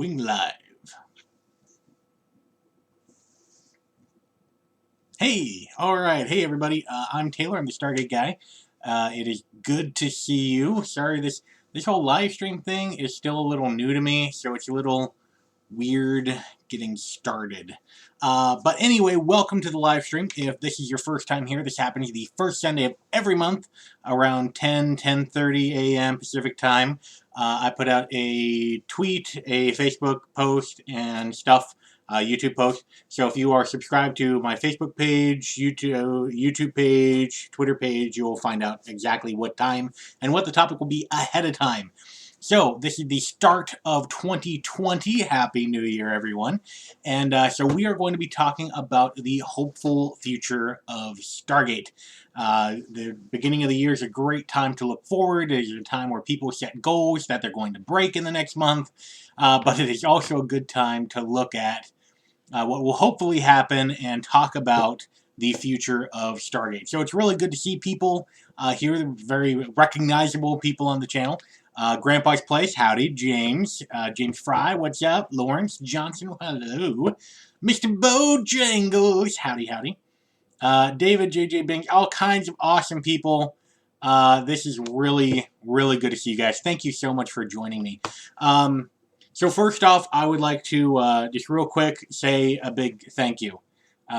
Wing Live. Hey, alright, hey everybody, I'm Taylor, I'm the Stargate Guy. It is good to see you. Sorry, this whole live stream thing is still a little new to me, so it's a little weird getting started. But anyway, welcome to the live stream. If this is your first time here, this happens the first Sunday of every month around 10:30 a.m. Pacific time. I put out a tweet, a Facebook post, and stuff, YouTube post. So if you are subscribed to my Facebook page, YouTube page, Twitter page, you will find out exactly what time and what the topic will be ahead of time. So, this is the start of 2020. Happy New Year, everyone. And so we are going to be talking about the hopeful future of Stargate. The beginning of the year is a great time to look forward. It is a time where people set goals that they're going to break in the next month. But it is also a good time to look at what will hopefully happen and talk about the future of Stargate. So it's really good to see people here, very recognizable people on the channel. Grandpa's Place, howdy. James, James Fry, what's up? Lawrence Johnson, hello. Mr. Bojangles, howdy, howdy. David, JJ Bing, all kinds of awesome people. This is really, really good to see you guys. Thank you so much for joining me. So first off, I would like to just real quick say a big thank you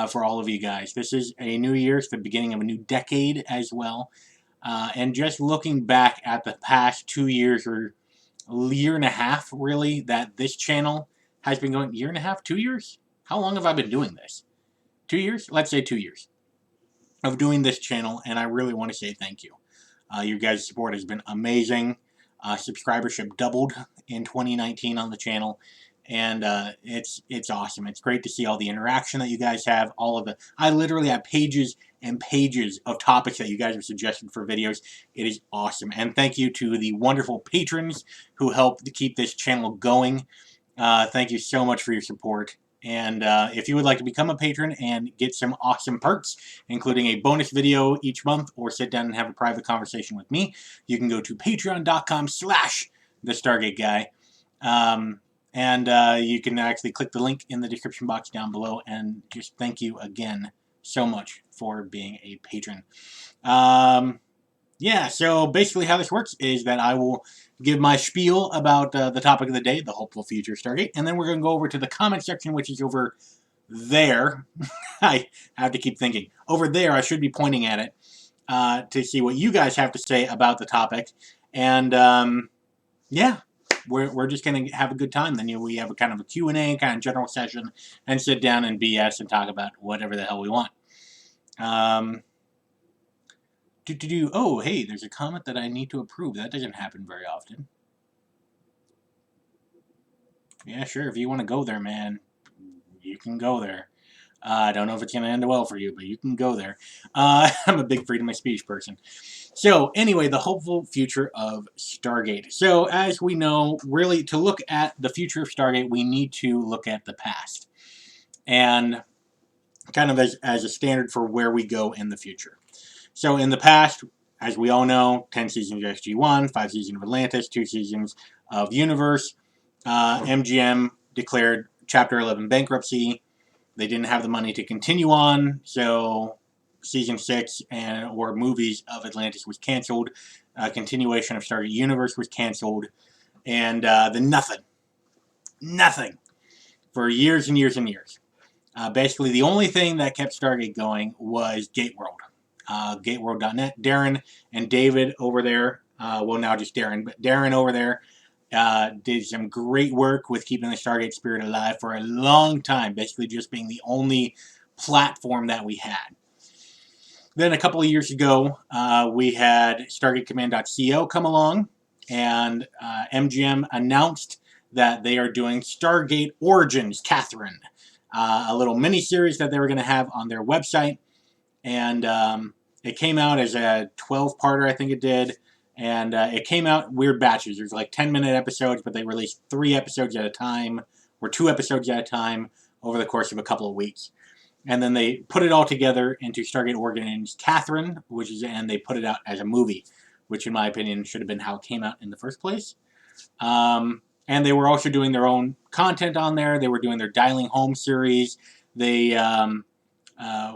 for all of you guys. This is a new year. It's the beginning of a new decade as well. And just looking back at the past 2 years or a year and a half, really, that this channel has been going. Year and a half? 2 years? How long have I been doing this? 2 years? Let's say 2 years of doing this channel, and I really want to say thank you. Your guys' support has been amazing. Subscribership doubled in 2019 on the channel, and it's awesome. It's great to see all the interaction that you guys have. I literally have pages and pages of topics that you guys have suggested for videos. It is awesome, and thank you to the wonderful patrons who help to keep this channel going. Thank you so much for your support. And if you would like to become a patron and get some awesome perks, including a bonus video each month, or sit down and have a private conversation with me, you can go to patreon.com/thestargateguy. And you can actually click the link in the description box down below, and just thank you again so much for being a patron. Yeah, so basically how this works is that I will give my spiel about the topic of the day, the hopeful future of Stargate, and then we're going to go over to the comment section, which is over there. I have to keep thinking. Over there, I should be pointing at it to see what you guys have to say about the topic. And, yeah, we're just going to have a good time. Then we have a kind of a Q&A, kind of general session, and sit down and BS and talk about whatever the hell we want. Oh, hey, there's a comment that I need to approve. That doesn't happen very often. Yeah, sure, if you want to go there, man, you can go there. I don't know if it's going to end well for you, but you can go there. I'm a big freedom of speech person. So, anyway, the hopeful future of Stargate. So, as we know, really, to look at the future of Stargate, we need to look at the past. And kind of as a standard for where we go in the future. So in the past, as we all know, 10 seasons of SG-1, 5 seasons of Atlantis, 2 seasons of Universe. MGM declared Chapter 11 bankruptcy. They didn't have the money to continue on, so Season 6 or movies of Atlantis was canceled. Continuation of Stargate Universe was canceled. And nothing for years and years and years. Basically, the only thing that kept Stargate going was Gateworld. Gateworld.net. Darren and David over there, well, now just Darren, but Darren over there did some great work with keeping the Stargate spirit alive for a long time, basically just being the only platform that we had. Then a couple of years ago, we had StargateCommand.co come along, and MGM announced that they are doing Stargate Origins, Catherine, a little mini-series that they were going to have on their website. And it came out as a 12-parter, I think it did. And it came out weird batches. There's like 10-minute episodes, but they released 3 episodes at a time, or 2 episodes at a time, over the course of a couple of weeks. And then they put it all together into Stargate Origins Catherine, and they put it out as a movie, which in my opinion should have been how it came out in the first place. And And they were also doing their own content on there. They were doing their Dialing Home series. They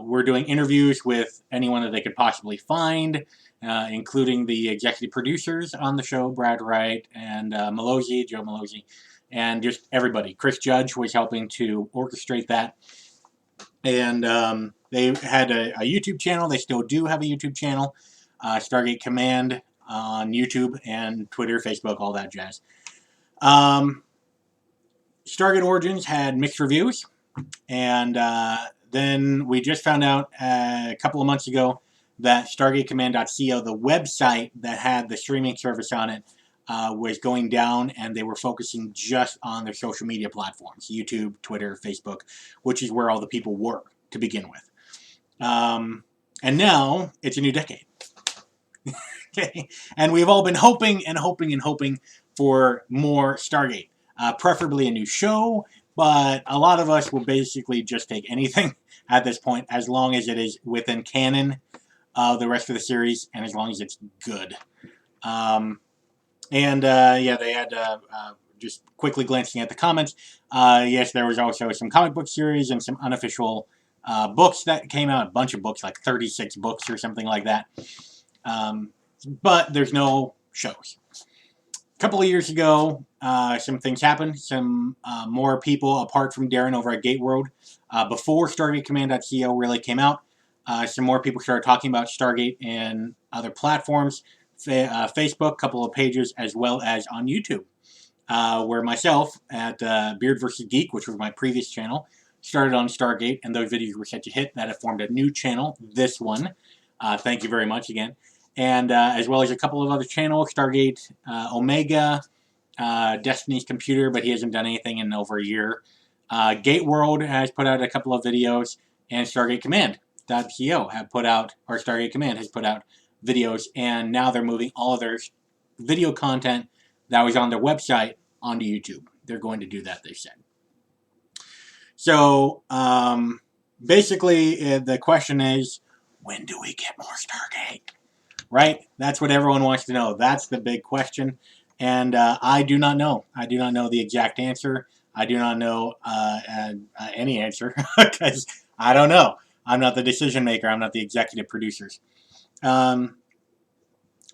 were doing interviews with anyone that they could possibly find, including the executive producers on the show, Brad Wright and Joe Malozzi, and just everybody. Chris Judge was helping to orchestrate that. And they had a YouTube channel. They still do have a YouTube channel, Stargate Command on YouTube and Twitter, Facebook, all that jazz. Stargate Origins had mixed reviews, and then we just found out a couple of months ago that StargateCommand.co, the website that had the streaming service on it, was going down, and they were focusing just on their social media platforms, YouTube, Twitter, Facebook, which is where all the people were to begin with. And now it's a new decade. Okay, and we've all been hoping and hoping and hoping for more Stargate, preferably a new show, but a lot of us will basically just take anything at this point, as long as it is within canon of the rest of the series, and as long as it's good. Yeah, they had, just quickly glancing at the comments, yes, there was also some comic book series and some unofficial books that came out, a bunch of books, like 36 books or something like that. But there's no shows. A couple of years ago, some things happened. Some more people, apart from Darren over at Gate World, before StargateCommand.co really came out, some more people started talking about Stargate in other platforms, Facebook, a couple of pages, as well as on YouTube, where myself at Beard vs. Geek, which was my previous channel, started on Stargate, and those videos were such a hit that it formed a new channel, this one. Thank you very much again. And as well as a couple of other channels, Stargate Omega, Destiny's Computer, but he hasn't done anything in over a year. Gate World has put out a couple of videos, and Stargate Command.co have put out, or Stargate Command has put out videos, and now they're moving all of their video content that was on their website onto YouTube. They're going to do that, they said. So, basically, the question is, when do we get more Stargate? Right? That's what everyone wants to know. That's the big question. And I do not know. I do not know the exact answer. I do not know any answer, because I don't know. I'm not the decision maker. I'm not the executive producers. One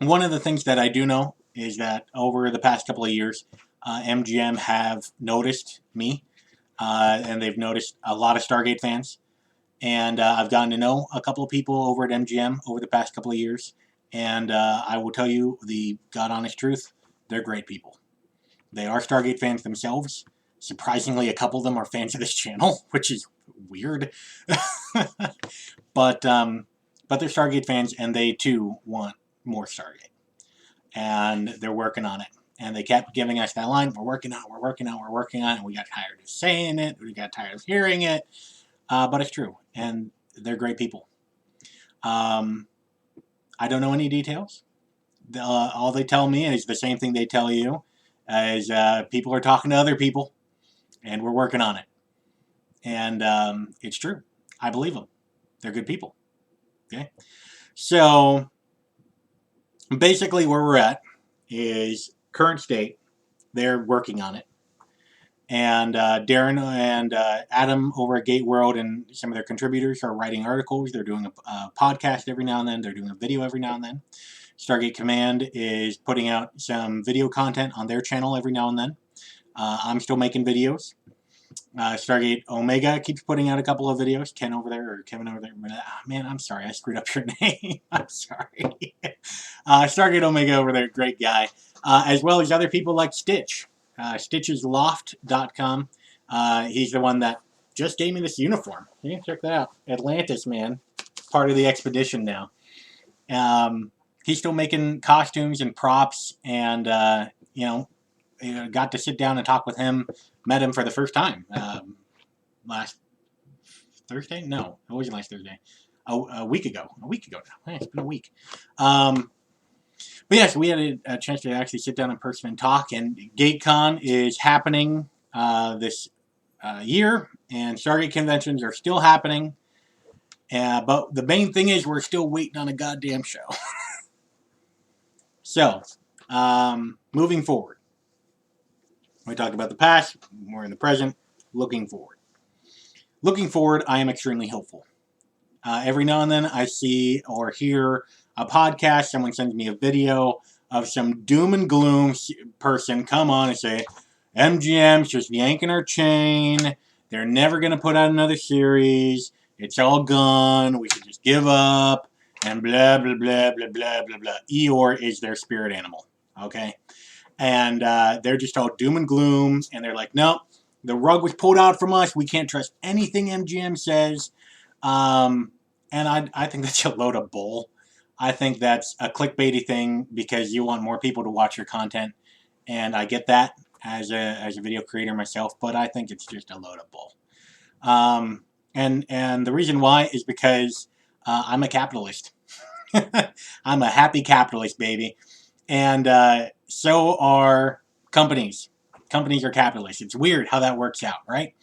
of the things that I do know is that over the past couple of years, MGM have noticed me, and they've noticed a lot of Stargate fans. And I've gotten to know a couple of people over at MGM over the past couple of years. And I will tell you the God-honest truth, they're great people. They are Stargate fans themselves. Surprisingly, a couple of them are fans of this channel, which is weird. But they're Stargate fans, and they too want more Stargate. And they're working on it. And they kept giving us that line, we're working on it, we're working on it, we're working on it. And we got tired of saying it, we got tired of hearing it. But it's true, and they're great people. I don't know any details. All they tell me is the same thing they tell you, is people are talking to other people, and we're working on it. And it's true. I believe them. They're good people. Okay? So, basically where we're at is current state. They're working on it. And Darren and Adam over at Gate World and some of their contributors are writing articles. They're doing a podcast every now and then. They're doing a video every now and then. Stargate Command is putting out some video content on their channel every now and then. I'm still making videos. Stargate Omega keeps putting out a couple of videos. Kevin over there. Man, I'm sorry. I screwed up your name. I'm sorry. Stargate Omega over there, great guy. As well as other people like Stitch. Stitchesloft.com. He's the one that just gave me this uniform. You can check that out. Atlantis, man. Part of the expedition now. He's still making costumes and props, and, got to sit down and talk with him. Met him for the first time last Thursday? No, it wasn't last Thursday. A week ago. A week ago now. It's been a week. But yes, we had a chance to actually sit down in person and talk, and GateCon is happening this year, and Stargate conventions are still happening, but the main thing is we're still waiting on a goddamn show. So, moving forward. We talked about the past, we're in the present, looking forward. Looking forward, I am extremely hopeful. Every now and then I see or hear a podcast, someone sends me a video of some doom and gloom person come on and say, MGM's just yanking our chain, they're never going to put out another series, it's all gone, we should just give up, and blah, blah, blah, blah, blah, blah, blah. Eeyore is their spirit animal, okay? And they're just all doom and gloom, and they're like, nope, the rug was pulled out from us, we can't trust anything MGM says. And I think that's a load of bull. I think that's a clickbaity thing because you want more people to watch your content, and I get that as a video creator myself, but I think it's just a load of bull. And the reason why is because I'm a capitalist. I'm a happy capitalist, baby, and so are companies. Companies are capitalists. It's weird how that works out, right?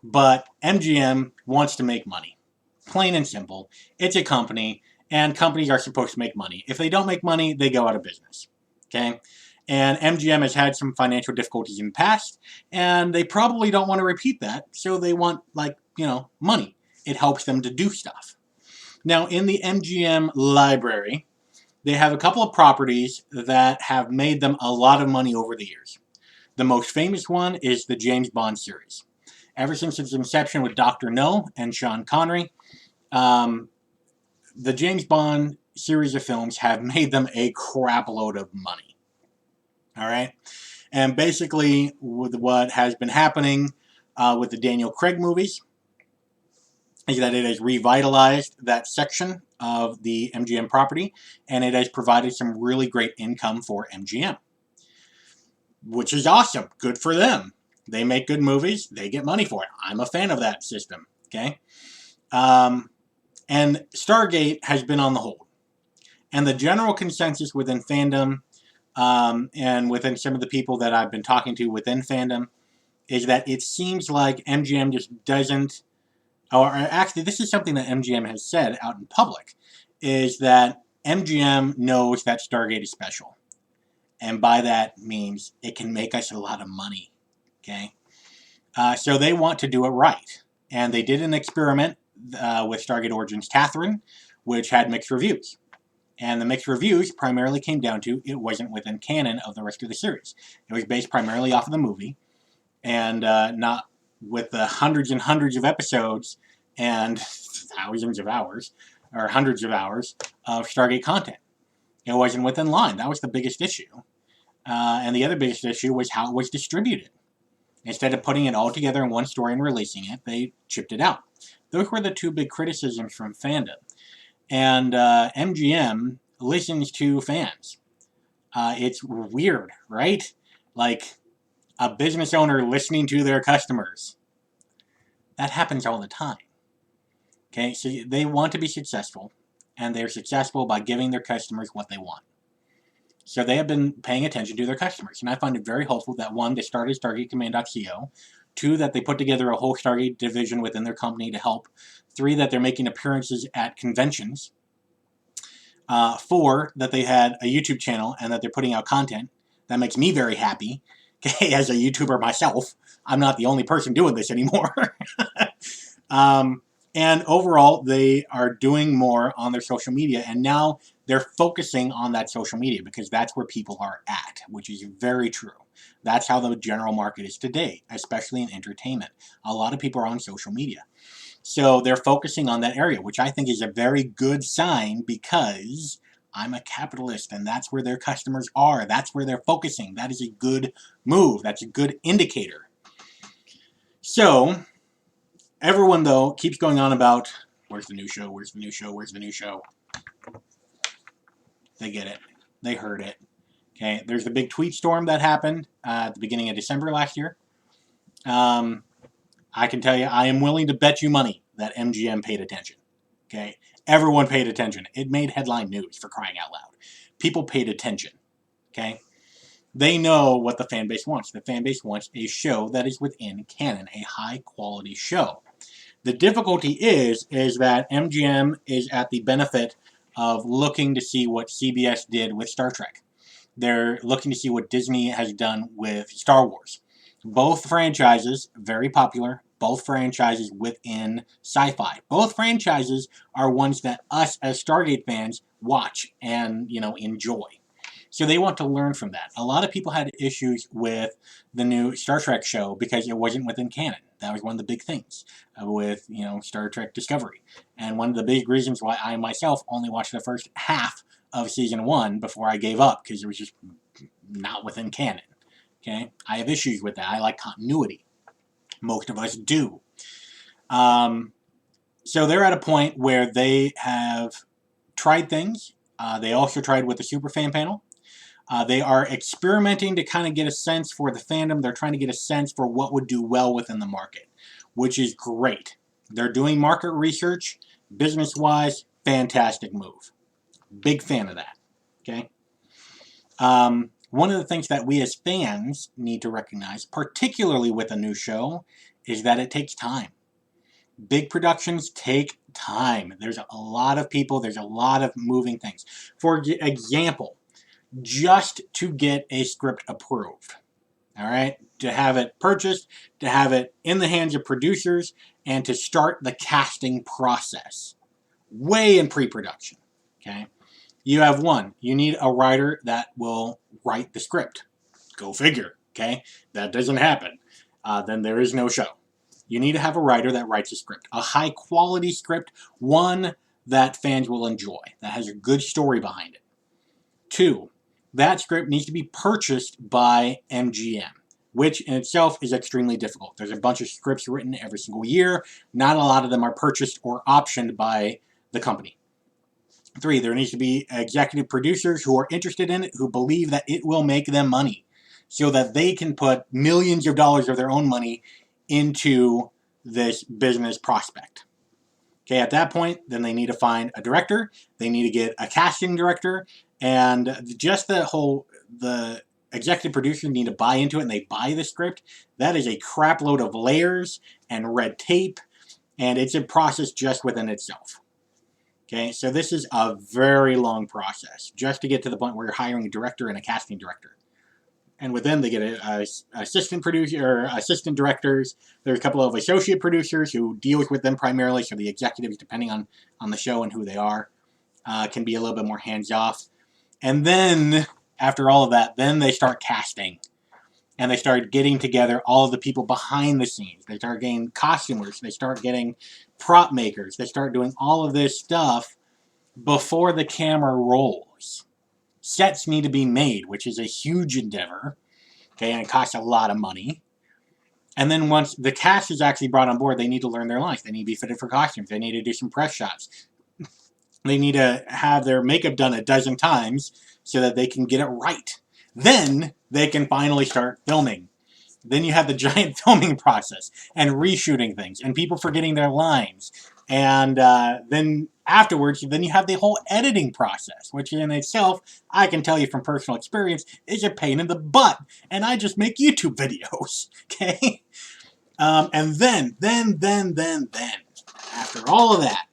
But MGM wants to make money. Plain and simple. It's a company, and companies are supposed to make money. If they don't make money, they go out of business. Okay? And MGM has had some financial difficulties in the past, and they probably don't want to repeat that, so they want, money. It helps them to do stuff. Now, in the MGM library, they have a couple of properties that have made them a lot of money over the years. The most famous one is the James Bond series. Ever since its inception with Dr. No and Sean Connery, the James Bond series of films have made them a crap load of money. All right? And basically, with what has been happening with the Daniel Craig movies is that it has revitalized that section of the MGM property, and it has provided some really great income for MGM, which is awesome. Good for them. They make good movies. They get money for it. I'm a fan of that system. Okay? And Stargate has been on the hold. And the general consensus within fandom and within some of the people that I've been talking to within fandom is that it seems like MGM just doesn't, or actually this is something that MGM has said out in public, is that MGM knows that Stargate is special. And by that means it can make us a lot of money. Okay? So they want to do it right. And they did an experiment with Stargate Origins Catherine, which had mixed reviews. And the mixed reviews primarily came down to it wasn't within canon of the rest of the series. It was based primarily off of the movie, and not with the hundreds and hundreds of episodes and thousands of hours, or hundreds of hours, of Stargate content. It wasn't within line. That was the biggest issue. And the other biggest issue was how it was distributed. Instead of putting it all together in one story and releasing it, they chipped it out. Those were the two big criticisms from fandom. And MGM listens to fans. It's weird, right? Like a business owner listening to their customers. That happens all the time. Okay, so they want to be successful, and they're successful by giving their customers what they want. So they have been paying attention to their customers, and I find it very hopeful that, one, they started StargateCommand.co, two, that they put together a whole Stargate division within their company to help, three, that they're making appearances at conventions, four, that they had a YouTube channel and that they're putting out content. That makes me very happy, okay, as a YouTuber myself. I'm not the only person doing this anymore. And overall, they are doing more on their social media, and now they're focusing on that social media because that's where people are at, which is very true. That's how the general market is today, especially in entertainment. A lot of people are on social media. So they're focusing on that area, which I think is a very good sign because I'm a capitalist and that's where their customers are. That's where they're focusing. That is a good move. That's a good indicator. So everyone, though, keeps going on about, where's the new show, where's the new show, where's the new show? They get it. They heard it. Okay, there's the big tweet storm that happened at the beginning of December last year. I can tell you, I am willing to bet you money that MGM paid attention. Okay, everyone paid attention. It made headline news, for crying out loud. People paid attention. Okay, they know what the fan base wants. The fan base wants a show that is within canon, a high-quality show. The difficulty is that MGM is at the benefit of looking to see what CBS did with Star Trek. They're looking to see what Disney has done with Star Wars. Both franchises, very popular. Both franchises within sci-fi. Both franchises are ones that us as Stargate fans watch and, enjoy. So they want to learn from that. A lot of people had issues with the new Star Trek show because it wasn't within canon. That was one of the big things with, Star Trek Discovery. And one of the big reasons why I myself only watched the first half of season 1 before I gave up, because it was just not within canon. Okay? I have issues with that. I like continuity. Most of us do. So they're at a point where they have tried things. They also tried with the Superfan panel. They are experimenting to kind of get a sense for the fandom. They're trying to get a sense for what would do well within the market, which is great. They're doing market research, business-wise, fantastic move. Big fan of that. Okay. One of the things that we as fans need to recognize, particularly with a new show, is that it takes time. Big productions take time. There's a lot of people, there's a lot of moving things. For example, just to get a script approved, all right, to have it purchased, to have it in the hands of producers, and to start the casting process, way in pre-production, okay? You have one. You need a writer that will write the script. Go figure, okay? That doesn't happen. Then there is no show. You need to have a writer that writes a script. A high-quality script, one that fans will enjoy, that has a good story behind it. 2, that script needs to be purchased by MGM, which in itself is extremely difficult. There's a bunch of scripts written every single year. Not a lot of them are purchased or optioned by the company. 3, there needs to be executive producers who are interested in it, who believe that it will make them money, so that they can put millions of dollars of their own money into this business prospect. Okay, at that point, then they need to find a director, they need to get a casting director, and just the executive producers need to buy into it, and they buy the script. That is a crap load of layers and red tape, and it's a process just within itself. Okay, so this is a very long process just to get to the point where you're hiring a director and a casting director. And within, they get a assistant producer or assistant directors. There's a couple of associate producers who deal with them primarily, so the executives, depending on the show and who they are, can be a little bit more hands-off. And then, after all of that, then they start casting. And they start getting together all of the people behind the scenes. They start getting costumers. They start getting prop makers. They start doing all of this stuff before the camera rolls. Sets need to be made, which is a huge endeavor. Okay, and it costs a lot of money. And then once the cast is actually brought on board, they need to learn their lines. They need to be fitted for costumes. They need to do some press shots. They need to have their makeup done a dozen times so that they can get it right. Then they can finally start filming. Then you have the giant filming process and reshooting things and people forgetting their lines. And then afterwards, then you have the whole editing process, which in itself, I can tell you from personal experience, is a pain in the butt. And I just make YouTube videos, okay? And then, after all of that,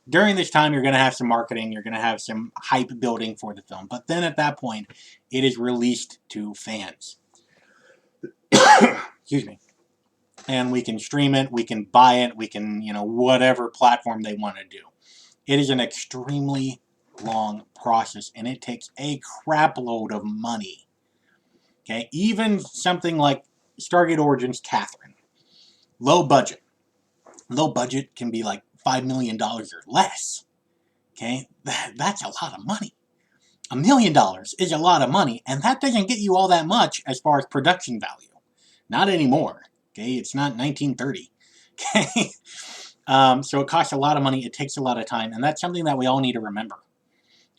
during this time, you're going to have some marketing, you're going to have some hype building for the film. But then at that point, it is released to fans. Excuse me. And we can stream it, we can buy it, we can, whatever platform they want to do. It is an extremely long process, and it takes a crap load of money. Okay, even something like Stargate Origins Catherine. Low budget. Low budget can be like $5 million or less. Okay, that's a lot of money. $1 million is a lot of money, and that doesn't get you all that much as far as production value. Not anymore. Okay, it's not 1930. Okay, so it costs a lot of money. It takes a lot of time, and that's something that we all need to remember,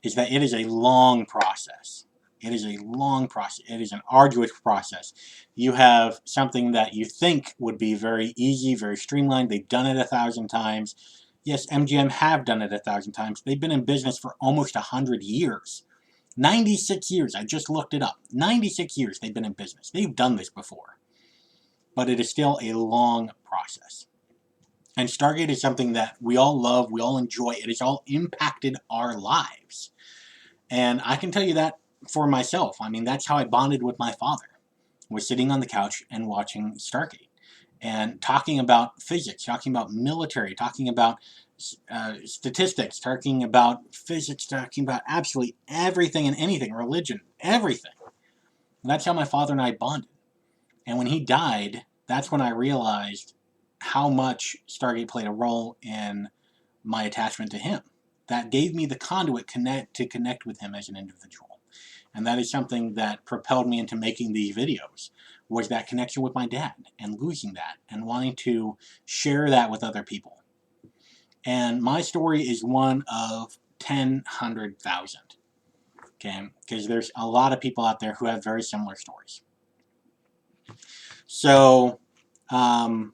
is that it is a long process. It is a long process. It is an arduous process. You have something that you think would be very easy, very streamlined. They've done it 1,000 times. Yes, MGM have done it 1,000 times. They've been in business for almost 100 years. 96 years. I just looked it up. 96 years they've been in business. They've done this before. But it is still a long process. And Stargate is something that we all love, we all enjoy. It has all impacted our lives. And I can tell you that for myself. I mean, that's how I bonded with my father. was sitting on the couch and watching Stargate and talking about physics, talking about military, talking about statistics, talking about physics, talking about absolutely everything and anything, religion, everything. And that's how my father and I bonded. And when he died, that's when I realized how much Stargate played a role in my attachment to him. That gave me the conduit to connect with him as an individual. And that is something that propelled me into making these videos, was that connection with my dad and losing that and wanting to share that with other people. And my story is one of 10, 100,000. Okay? Because there's a lot of people out there who have very similar stories. So, I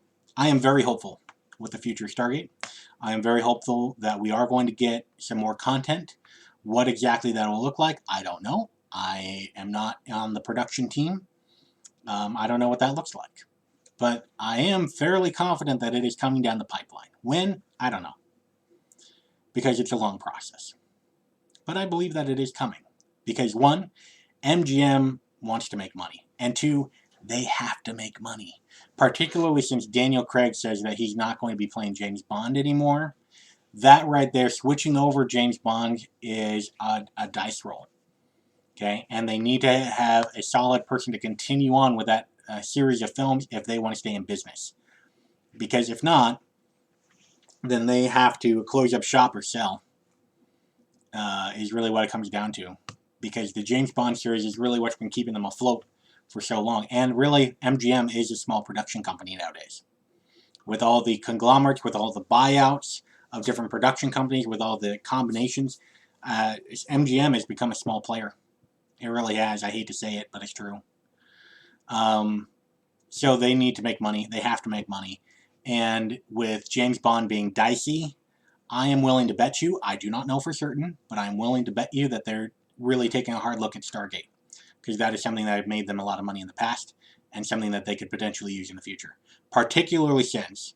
am very hopeful with the future of Stargate. I am very hopeful that we are going to get some more content. What exactly that will look like, I don't know. I am not on the production team. I don't know what that looks like. But I am fairly confident that it is coming down the pipeline. When? I don't know. Because it's a long process. But I believe that it is coming. Because one, MGM wants to make money. And two, they have to make money. Particularly since Daniel Craig says that he's not going to be playing James Bond anymore. That right there, switching over James Bond, is a dice roll. Okay? And they need to have a solid person to continue on with that series of films if they want to stay in business. Because if not, then they have to close up shop or sell, is really what it comes down to. Because the James Bond series is really what's been keeping them afloat for so long. And really, MGM is a small production company nowadays. With all the conglomerates, with all the buyouts of different production companies, with all the combinations, MGM has become a small player. It really has. I hate to say it, but it's true. So they need to make money. They have to make money. And with James Bond being dicey, I am willing to bet you, I do not know for certain, but I'm willing to bet you that they're really taking a hard look at Stargate. Because that is something that made them a lot of money in the past, and something that they could potentially use in the future. Particularly since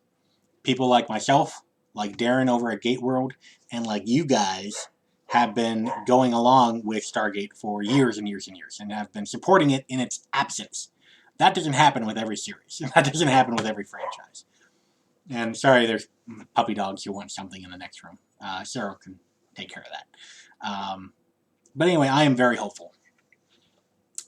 people like myself, like Darren over at Gate World, and like you guys have been going along with Stargate for years and years and years, and have been supporting it in its absence. That doesn't happen with every series. That doesn't happen with every franchise. And sorry, there's puppy dogs who want something in the next room. Sarah can take care of that. But anyway, I am very hopeful.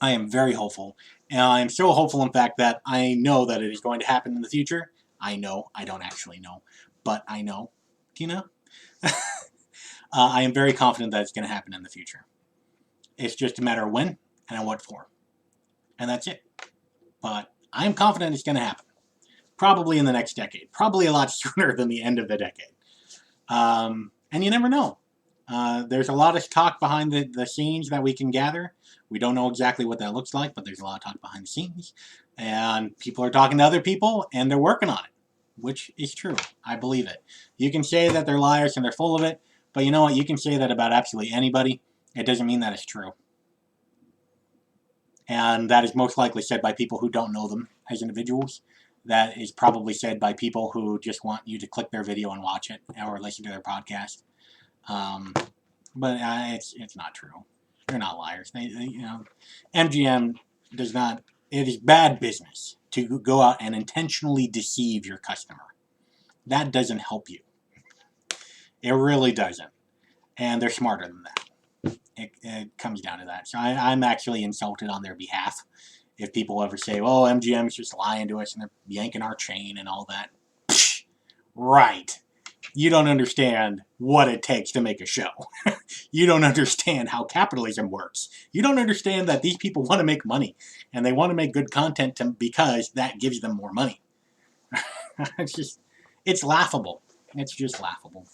I am very hopeful. And I am so hopeful, in fact, that I know that it is going to happen in the future. I know. I don't actually know. But I know. Do you know? I am very confident that it's going to happen in the future. It's just a matter of when and on what form. And that's it. But I'm confident it's going to happen. Probably in the next decade. Probably a lot sooner than the end of the decade. And you never know. There's a lot of talk behind the scenes that we can gather. We don't know exactly what that looks like, but there's a lot of talk behind the scenes. And people are talking to other people, and they're working on it, which is true. I believe it. You can say that they're liars and they're full of it, but you know what? You can say that about absolutely anybody. It doesn't mean that it's true. And that is most likely said by people who don't know them as individuals. That is probably said by people who just want you to click their video and watch it or listen to their podcast. But it's not true. They're not liars. MGM does not. It is bad business to go out and intentionally deceive your customer. That doesn't help you. It really doesn't. And they're smarter than that. It comes down to that. So I'm actually insulted on their behalf if people ever say, "Oh, MGM's just lying to us and they're yanking our chain and all that." Psh, right. You don't understand what it takes to make a show. You don't understand how capitalism works. You don't understand that these people want to make money, and they want to make good content because that gives them more money. It's laughable. It's just laughable.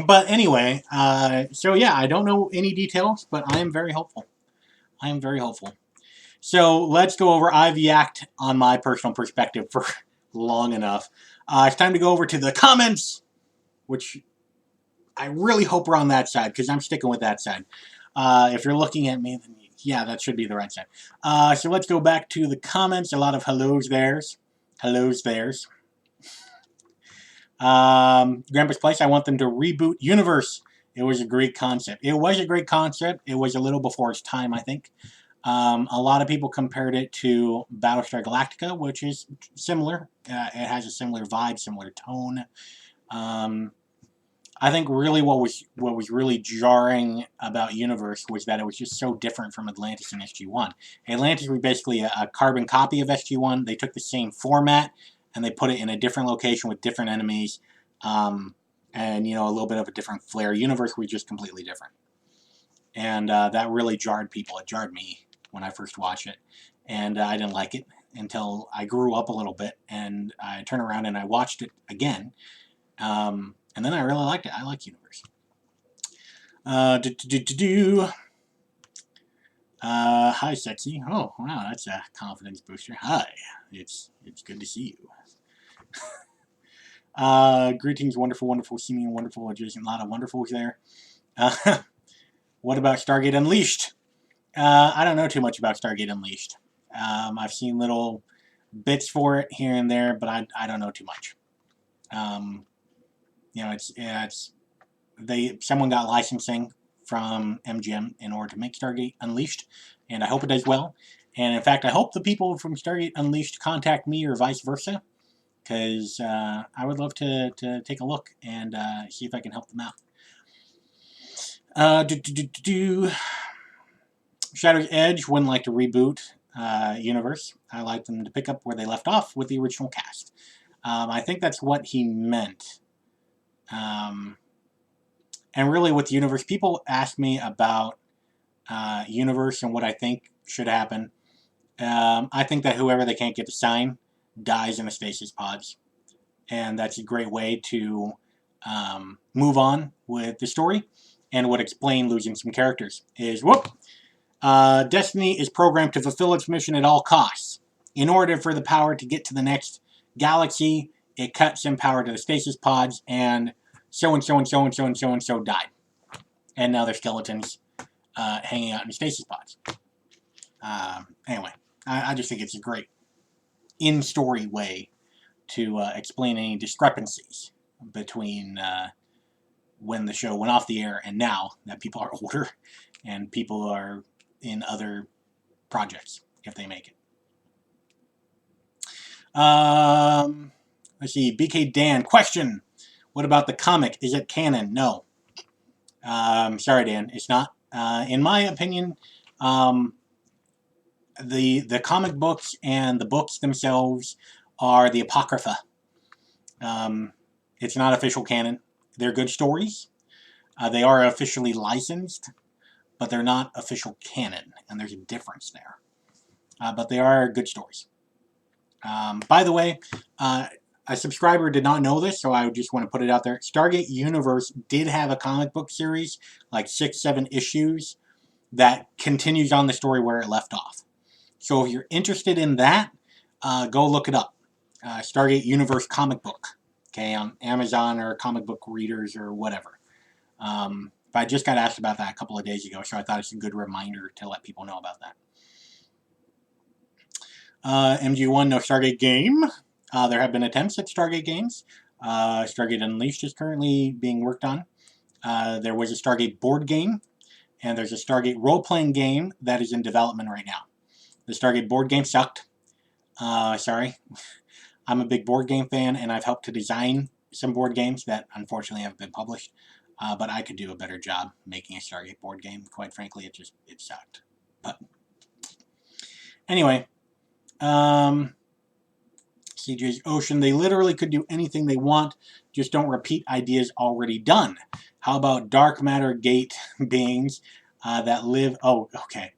But anyway, so yeah, I don't know any details, but I am very hopeful. I am very hopeful. So let's go over. I've yacked on my personal perspective for long enough. It's time to go over to the comments, which I really hope we're on that side, because I'm sticking with that side. If you're looking at me, then yeah, that should be the right side. So let's go back to the comments. A lot of hellos there's. Hellos there's. Grandpa's Place, I want them to reboot Universe. It was a great concept. It was a great concept. It was a little before its time, I think. A lot of people compared it to Battlestar Galactica, which is similar. It has a similar vibe, similar tone. Um, I think really what was really jarring about Universe was that it was just so different from Atlantis and SG-1. Atlantis was basically a carbon copy of SG-1. They took the same format and they put it in a different location with different enemies, and a little bit of a different flair. Universe was just completely different, and that really jarred people. It jarred me when I first watched it, and I didn't like it until I grew up a little bit, and I turned around and I watched it again. And then I really liked it. I like Universe. Hi, sexy. Oh, wow, that's a confidence booster. Hi, it's good to see you. Greetings, wonderful, wonderful, seeming wonderful, adjacent, a lot of wonderfuls there. What about Stargate Unleashed? I don't know too much about Stargate Unleashed. I've seen little bits for it here and there, but I don't know too much. Someone got licensing from MGM in order to make Stargate Unleashed, and I hope it does well. And in fact, I hope the people from Stargate Unleashed contact me or vice versa, because I would love to take a look and see if I can help them out. Shadow's Edge wouldn't like to reboot Universe. I like them to pick up where they left off with the original cast. I think that's what he meant. And really with Universe, people ask me about Universe and what I think should happen. I think that whoever they can't get to sign dies in the stasis pods. And that's a great way to move on with the story, and would explain losing some characters. Destiny is programmed to fulfill its mission at all costs. In order for the power to get to the next galaxy, it cuts some power to the stasis pods, and so and so and so and so and so and so died. And now they're skeletons hanging out in the stasis pods. Anyway, I just think it's a great in-story way to explain any discrepancies between when the show went off the air and now that people are older and people are in other projects, if they make it. Let's see, BK Dan, question. What about the comic? Is it canon? No. Sorry, Dan, it's not. In my opinion, the comic books and the books themselves are the Apocrypha. It's not official canon. They're good stories. They are officially licensed, but they're not official canon, and there's a difference there. But they are good stories. By the way, a subscriber did not know this, so I just want to put it out there. Stargate Universe did have a comic book series, like 6-7 issues, that continues on the story where it left off. So if you're interested in that, go look it up. Stargate Universe comic book, okay, on Amazon or comic book readers or whatever. But I just got asked about that a couple of days ago, so I thought it's a good reminder to let people know about that. MG1, no Stargate game. There have been attempts at Stargate games. Stargate Unleashed is currently being worked on. There was a Stargate board game, and there's a Stargate role-playing game that is in development right now. The Stargate board game sucked. Sorry. I'm a big board game fan, and I've helped to design some board games that unfortunately haven't been published. But I could do a better job making a Stargate board game. Quite frankly, it sucked. But anyway, CJ's Ocean, they literally could do anything they want, just don't repeat ideas already done. How about dark matter gate beings that live... Oh, okay.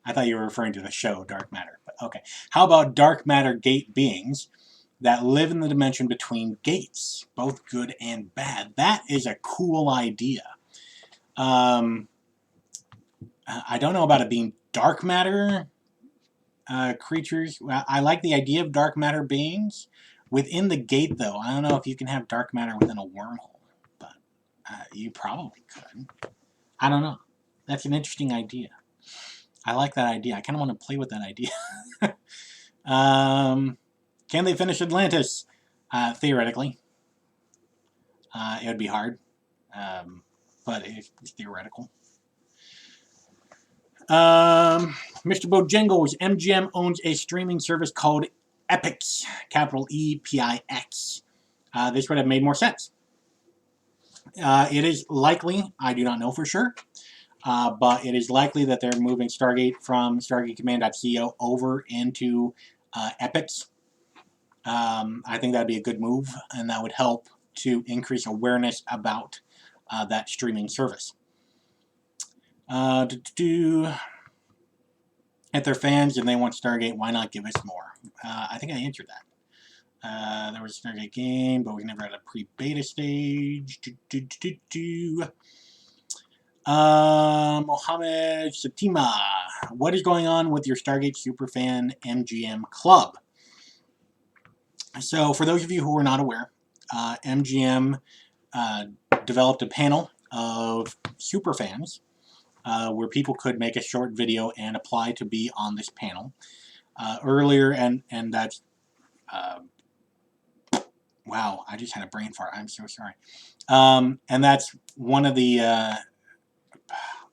I thought you were referring to the show, Dark Matter. But okay. How about dark matter gate beings that live in the dimension between gates, both good and bad? That is a cool idea. I don't know about it being dark matter creatures. I like the idea of dark matter beings within the gate, though. I don't know if you can have dark matter within a wormhole, but you probably could. I don't know. That's an interesting idea. I like that idea. I kind of want to play with that idea. Can they finish Atlantis? Theoretically. It would be hard, but it's theoretical. Mr. Bojangles, MGM owns a streaming service called Epix, capital E-P-I-X. This would have made more sense. It is likely, I do not know for sure, but it is likely that they're moving Stargate from StargateCommand.co over into Epix. I think that would be a good move, and that would help to increase awareness about that streaming service. If they're fans and they want Stargate, why not give us more? I think I answered that. There was a Stargate game, but we never had a pre-beta stage. Mohammed Satima, what is going on with your Stargate Superfan MGM Club? So, for those of you who are not aware, MGM developed a panel of superfans where people could make a short video and apply to be on this panel. Earlier, and that's, wow, I just had a brain fart. I'm so sorry. And that's one of the,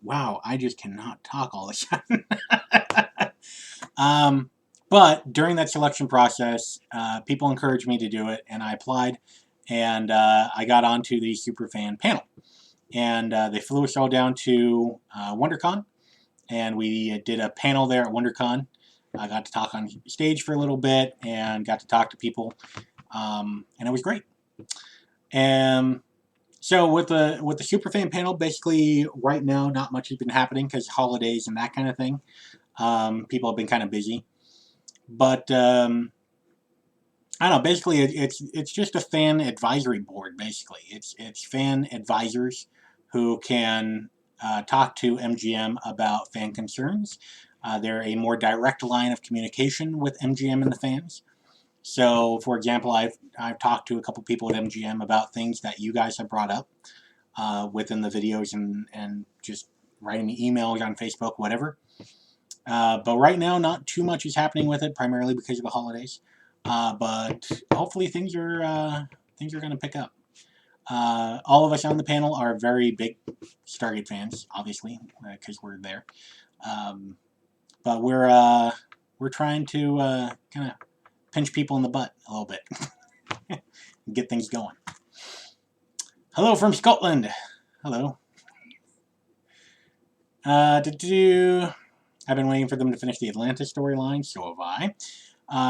wow, I just cannot talk all the time. But during that selection process, people encouraged me to do it, and I applied, and I got onto the Superfan panel. And they flew us all down to WonderCon, and we did a panel there at WonderCon. I got to talk on stage for a little bit and got to talk to people, and it was great. And so with the Superfan panel, basically right now not much has been happening because holidays and that kind of thing. People have been kind of busy, but I don't know. Basically, it's just a fan advisory board. Basically, it's fan advisors who can talk to MGM about fan concerns. They're a more direct line of communication with MGM and the fans. So, for example, I've talked to a couple people at MGM about things that you guys have brought up within the videos and just writing me emails on Facebook, whatever. But right now, not too much is happening with it, primarily because of the holidays. But hopefully, things are going to pick up. All of us on the panel are very big Stargate fans, obviously, because we're there. But we're trying to kind of pinch people in the butt a little bit and get things going. Hello from Scotland. Hello. I've been waiting for them to finish the Atlantis storyline. So have I.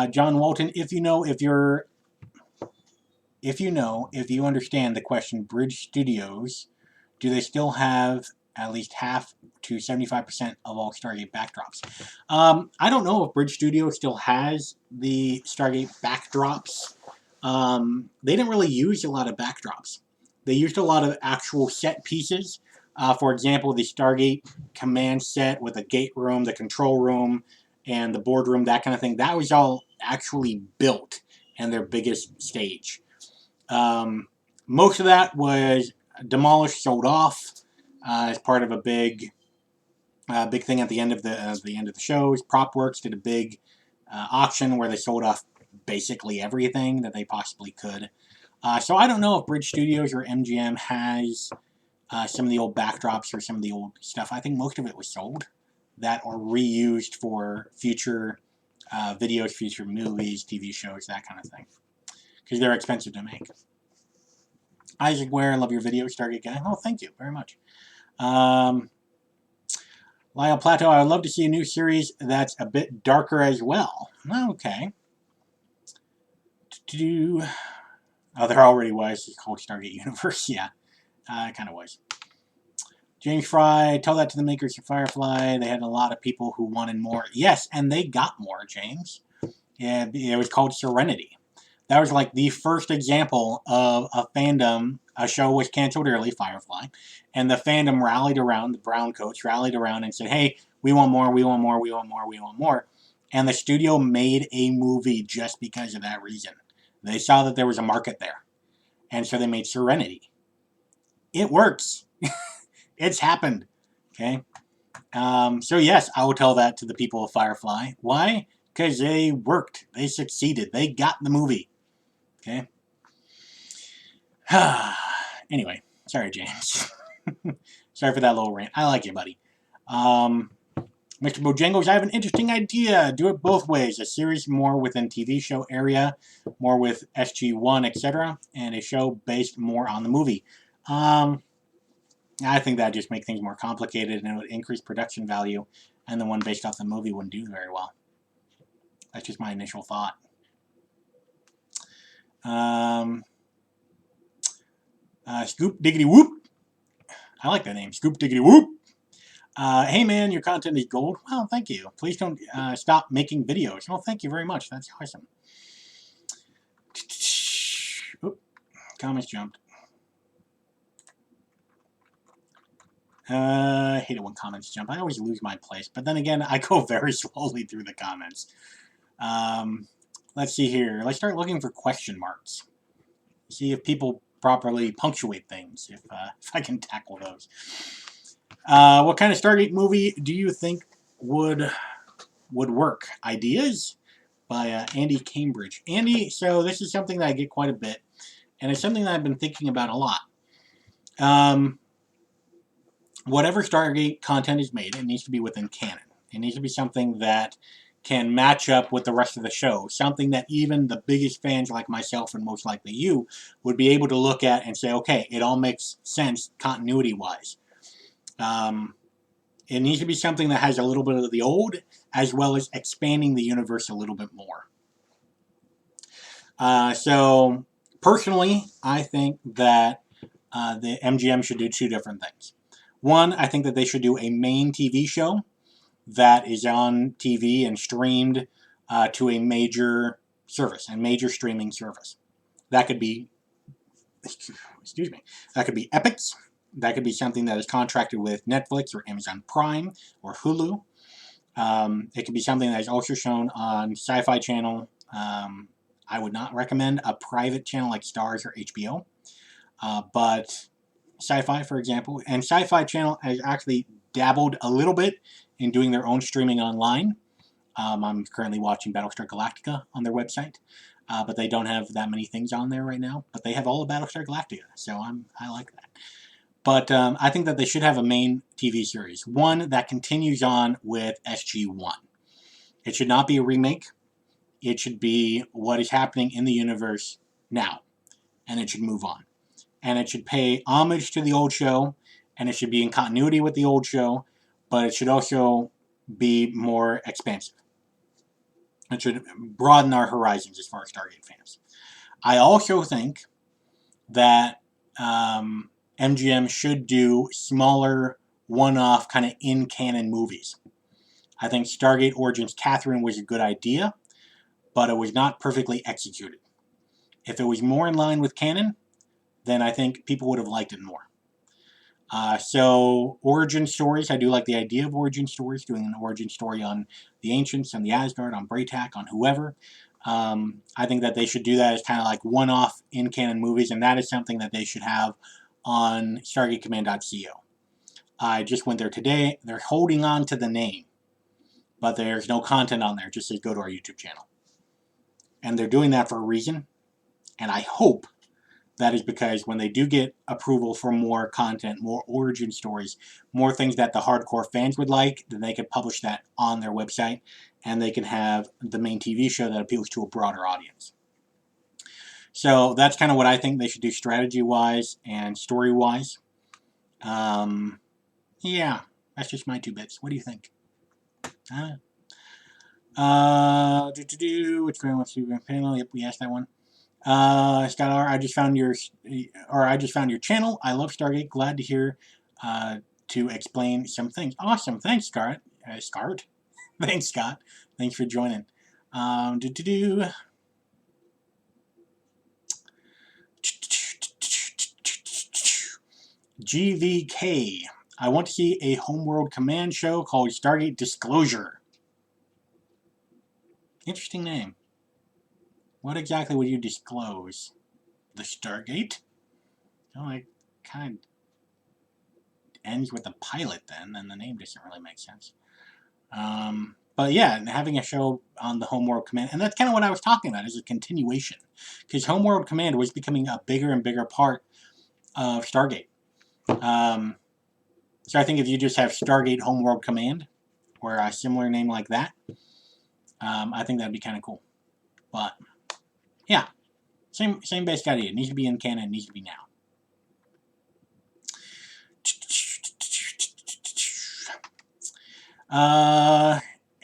John Walton, if you understand the question, Bridge Studios, do they still have at least half to 75% of all Stargate backdrops? I don't know if Bridge Studios still has the Stargate backdrops. They didn't really use a lot of backdrops. They used a lot of actual set pieces. For example, the Stargate command set with the gate room, the control room, and the boardroom, that kind of thing. That was all actually built in their biggest stage. Most of that was demolished, sold off as part of a big thing at the end of the shows. PropWorks did a big auction where they sold off basically everything that they possibly could. So I don't know if Bridge Studios or MGM has some of the old backdrops or some of the old stuff. I think most of it was sold, that or reused for future videos, future movies, TV shows, that kind of thing, because they're expensive to make. Isaac Ware, love your video, Stargate Guy. Oh, thank you very much. Lyle Plateau, I would love to see a new series that's a bit darker as well. Okay. Oh, there already was. It's called Stargate Universe. Yeah, it kind of was. James Fry, tell that to the makers of Firefly. They had a lot of people who wanted more. Yes, and they got more, James. Yeah, it was called Serenity. That was like the first example of a fandom. A show was canceled early, Firefly, and the fandom rallied around, the brown coats rallied around and said, hey, we want more, we want more, we want more, we want more. And the studio made a movie just because of that reason. They saw that there was a market there. And so they made Serenity. It works. It's happened. Okay? So yes, I will tell that to the people of Firefly. Why? Because they worked. They succeeded. They got the movie. Okay? Anyway, sorry, James. Sorry for that little rant. I like you, buddy. Mr. Bojangles, I have an interesting idea. Do it both ways. A series more within TV show area, more with SG-1, etc., and a show based more on the movie. I think that just make things more complicated and it would increase production value, and the one based off the movie wouldn't do very well. That's just my initial thought. Scoop Diggity Whoop. I like that name. Scoop Diggity Whoop. Hey man, your content is gold. Well, thank you. Please don't stop making videos. Well, thank you very much. That's awesome. Oop, comments jumped. I hate it when comments jump. I always lose my place. But then again, I go very slowly through the comments. Let's see here. Let's start looking for question marks. See if people properly punctuate things, if I can tackle those. What kind of Stargate movie do you think would work? Ideas? By Andy Cambridge. Andy, so this is something that I get quite a bit, and it's something that I've been thinking about a lot. Whatever Stargate content is made, it needs to be within canon. It needs to be something that can match up with the rest of the show. Something that even the biggest fans like myself and most likely you would be able to look at and say, okay, it all makes sense continuity-wise. It needs to be something that has a little bit of the old, as well as expanding the universe a little bit more. So, personally, I think that the MGM should do two different things. One, I think that they should do a main TV show that is on TV and streamed to a major service, a major streaming service. That could be, excuse me, that could be Epix. That could be something that is contracted with Netflix or Amazon Prime or Hulu. It could be something that is also shown on Sci-Fi Channel. I would not recommend a private channel like Starz or HBO, but Sci-Fi, for example, and Sci-Fi Channel has actually dabbled a little bit in doing their own streaming online. I'm currently watching Battlestar Galactica on their website, but they don't have that many things on there right now. But they have all of Battlestar Galactica, so I like that. But I think that they should have a main TV series, one that continues on with SG-1. It should not be a remake. It should be what is happening in the universe now, and it should move on. And it should pay homage to the old show, and it should be in continuity with the old show, but it should also be more expansive. It should broaden our horizons as far as Stargate fans. I also think that MGM should do smaller, one-off, kind of in-canon movies. I think Stargate Origins Catherine was a good idea, but it was not perfectly executed. If it was more in line with canon, then I think people would have liked it more. So, origin stories, I do like the idea of origin stories, doing an origin story on the Ancients, on the Asgard, on Braytak, on whoever. I think that they should do that as kind of like one-off in-canon movies, and that is something that they should have on StargateCommand.co. I just went there today. They're holding on to the name, but there's no content on there. It just says go to our YouTube channel. And they're doing that for a reason, and I hope that is because when they do get approval for more content, more origin stories, more things that the hardcore fans would like, then they can publish that on their website, and they can have the main TV show that appeals to a broader audience. So that's kind of what I think they should do strategy-wise and story-wise. Yeah, that's just my 2 bits. What do you think? Which one wants to panel? Yep, we asked that one. Scott R, I just found your channel. I love Stargate. Glad to hear to explain some things. Awesome. Thanks, Scott. Thanks, Scott. Thanks for joining. GVK. I want to see a Homeworld Command show called Stargate Disclosure. Interesting name. What exactly would you disclose? The Stargate? Oh, it kind of ends with the pilot then, and the name doesn't really make sense. But yeah, having a show on the Homeworld Command, and that's kind of what I was talking about, is a continuation. Because Homeworld Command was becoming a bigger and bigger part of Stargate. So I think if you just have Stargate Homeworld Command, or a similar name like that. I think that'd be kind of cool. But yeah, same basic idea. It needs to be in canon. It needs to be now.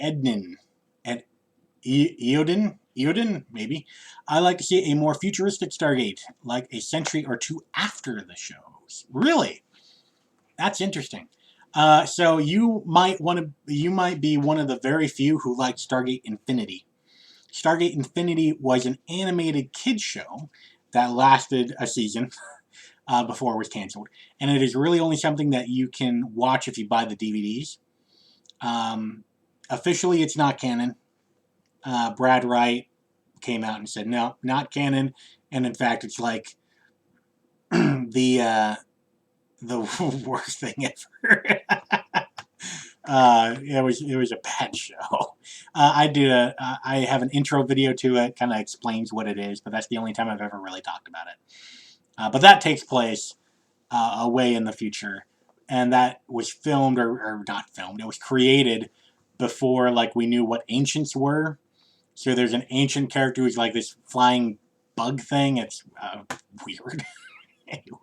Ednin. Eodin, maybe. I like to see a more futuristic Stargate, like a century or two after the shows. Really? That's interesting. So you might be one of the very few who liked Stargate Infinity. Stargate Infinity was an animated kids show that lasted a season before it was canceled, and it is really only something that you can watch if you buy the DVDs. Officially, it's not canon. Brad Wright came out and said, no, not canon. And in fact, it's like the worst thing ever. It was a bad show. I have an intro video to it, kind of explains what it is, but that's the only time I've ever really talked about it. But that takes place away in the future, and that was filmed or not filmed. It was created before like we knew what ancients were. So there's an ancient character who's like this flying bug thing. It's weird. Anyway,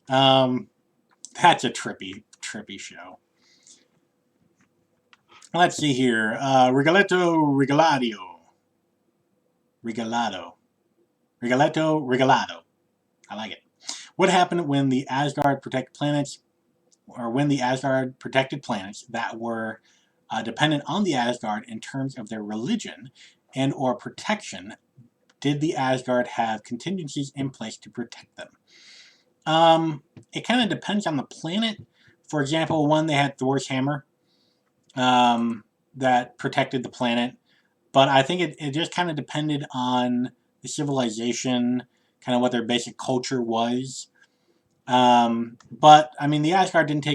that's a trippy show. Let's see here. Rigoletto. I like it. What happened when the Asgard protected planets, or when the Asgard protected planets that were dependent on the Asgard in terms of their religion and or protection? Did the Asgard have contingencies in place to protect them? It kind of depends on the planet. For example, one they had Thor's hammer that protected the planet, but I think it just kind of depended on the civilization, kind of what their basic culture was. But I mean, the Asgard didn't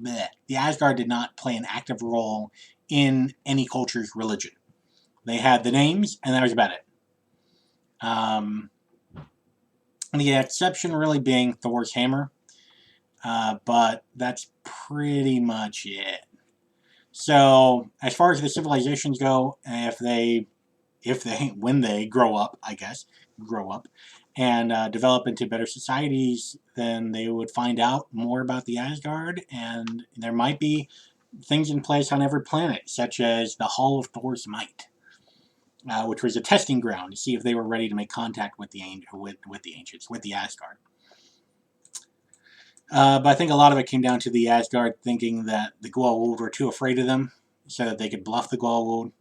the Asgard did not play an active role in any culture's religion. They had the names, and that was about it. The exception really being Thor's hammer, but that's pretty much it. So as far as the civilizations go, when they grow up, I guess, and develop into better societies, then they would find out more about the Asgard, and there might be things in place on every planet, such as the Hall of Thor's Might, which was a testing ground to see if they were ready to make contact with the ancients, with the Asgard. But I think a lot of it came down to the Asgard thinking that the Goa'uld were too afraid of them, so that they could bluff the Goa'uld,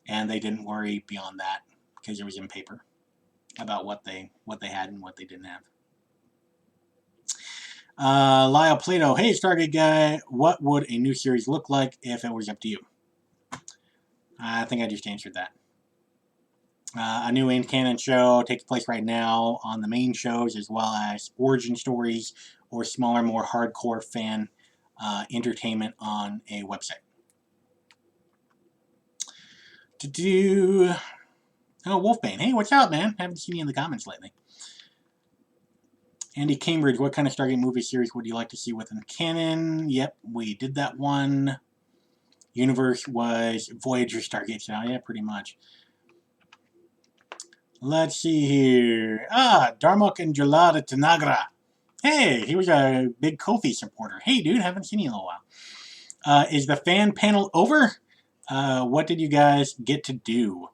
and they didn't worry beyond that because it was in paper about what they had and what they didn't have. Lyle Plato, hey Stargate Guy, what would a new series look like if it was up to you? I think I just answered that. A new in-canon show takes place right now on the main shows, as well as origin stories or smaller, more hardcore fan entertainment on a website. Oh, Wolfbane. Hey, what's up, man? Haven't seen you in the comments lately. Andy Cambridge, what kind of Stargate movie series would you like to see within canon? Yep, we did that one. Universe was Voyager Stargate style. Yeah, pretty much. Let's see here. Darmok and Jalada Tanagra. Hey, he was a big Kofi supporter. Hey, dude, haven't seen you in a while. Is the fan panel over? What did you guys get to do?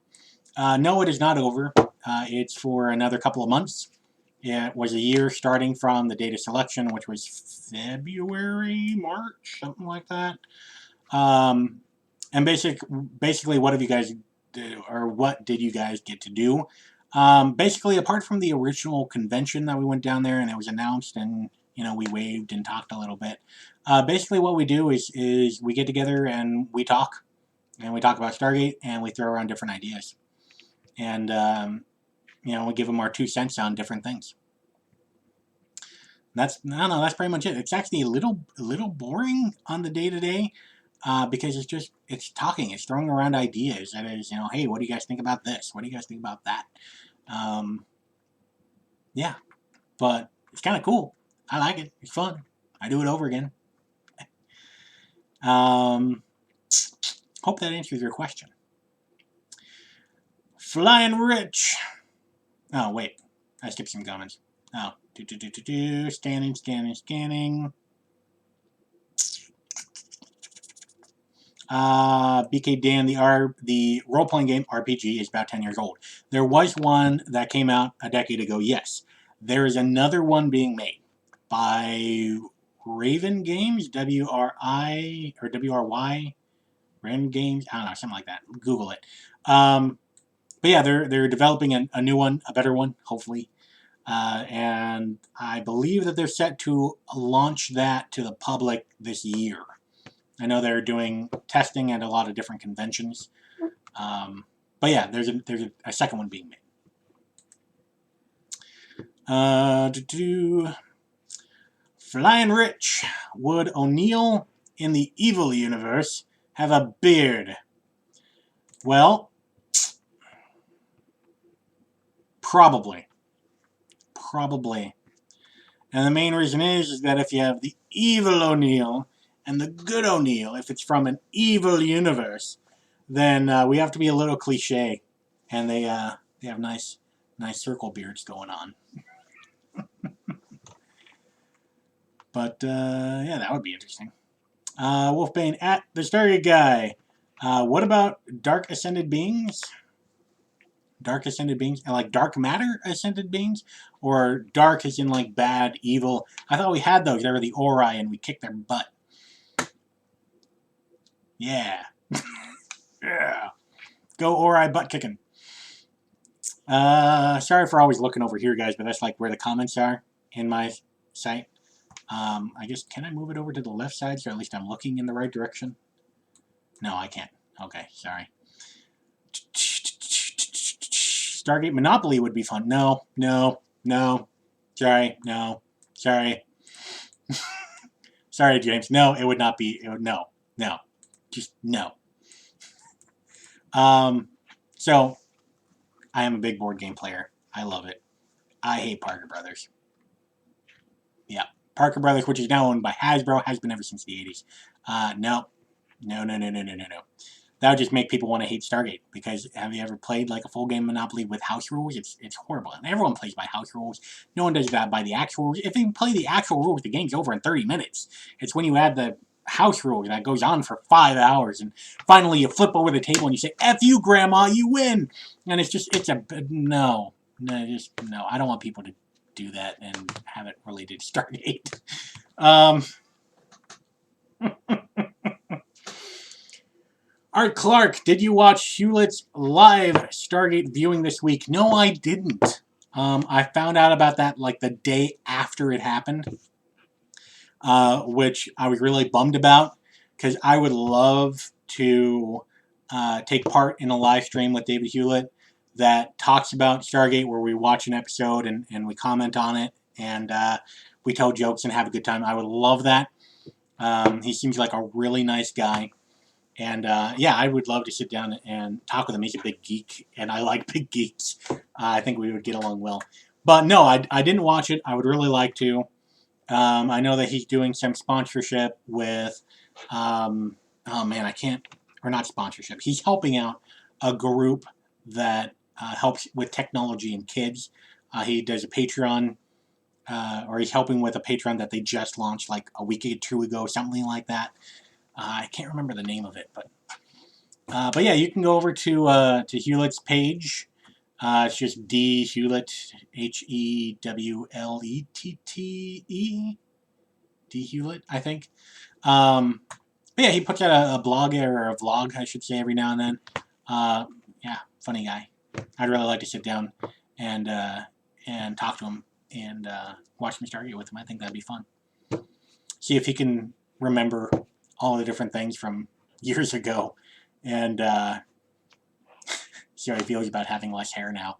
No, it is not over. It's for another couple of months. It was a year starting from the date of selection, which was February, March, something like that. And basically, what have you guys do, or what did you guys get to do? Basically, apart from the original convention that we went down there and it was announced and we waved and talked a little bit. Basically, what we do is we get together and we talk about Stargate and we throw around different ideas, and we give them our 2 cents on different things. That's pretty much it. It's actually a little boring on the day-to-day. Because it's talking, it's throwing around ideas. That is, hey, what do you guys think about this? What do you guys think about that? Yeah, but it's kind of cool. I like it. It's fun. I do it over again. Hope that answers your question. Flying Rich. Oh, wait. I skipped some comments. Oh. Scanning. BK Dan, the role-playing game RPG is about 10 years old. There was one that came out a decade ago, yes. There is another one being made by Raven Games, W-R-I, or W-R-Y, Raven Games, I don't know, something like that. Google it. But yeah, they're developing a new one, a better one, hopefully. And I believe that they're set to launch that to the public this year. I know they're doing testing at a lot of different conventions. But yeah, there's a second one being made. Flying Rich. Would O'Neill in the evil universe have a beard? Well, probably. And the main reason is that if you have the evil O'Neill and the good O'Neill, if it's from an evil universe, then we have to be a little cliche. And they have nice circle beards going on. But yeah, that would be interesting. Wolfbane at the Stargate Guy. What about dark ascended beings? Dark ascended beings? Like dark matter ascended beings? Or dark as in like bad, evil? I thought we had those. They were the Ori and we kicked their butt. Yeah. Yeah. Go Ori butt kicking. Sorry for always looking over here, guys, but that's like where the comments are in my site. I guess, can I move it over to the left side so at least I'm looking in the right direction? No, I can't. Okay, sorry. Stargate Monopoly would be fun. No. Sorry, no. Sorry. Sorry, James. No, it would not be. No. Just no. So, I am a big board game player. I love it. I hate Parker Brothers. Yeah. Parker Brothers, which is now owned by Hasbro, has been ever since the 80s. No. That would just make people want to hate Stargate, because have you ever played like a full game Monopoly with house rules? It's horrible. And everyone plays by house rules. No one does that by the actual rules. If you play the actual rules, the game's over in 30 minutes. It's when you add the house rules that goes on for 5 hours, and finally you flip over the table and you say, F you, Grandma, you win! And it's a, no. I don't want people to do that and have it related to Stargate. Art Clark, did you watch Hewlett's live Stargate viewing this week? No, I didn't. I found out about that like the day after it happened, which I was really bummed about, because I would love to take part in a live stream with David Hewlett that talks about Stargate, where we watch an episode and we comment on it, and we tell jokes and have a good time. I would love that. He seems like a really nice guy. And yeah, I would love to sit down and talk with him. He's a big geek, and I like big geeks. I think we would get along well. But no, I didn't watch it. I would really like to. I know that he's doing some sponsorship with, oh man, I can't, or not sponsorship. He's helping out a group that helps with technology and kids. He does a Patreon, or he's helping with a Patreon that they just launched like a week or two ago, something like that. I can't remember the name of it, but yeah, you can go over to Hewlett's page. It's just D Hewlett, Hewlette, D Hewlett, I think. But yeah, he puts out a blog, or a vlog, I should say, every now and then. Yeah, funny guy. I'd really like to sit down and talk to him and watch me Stargate with him. I think that'd be fun. See if he can remember all the different things from years ago, and see how he feels about having less hair now.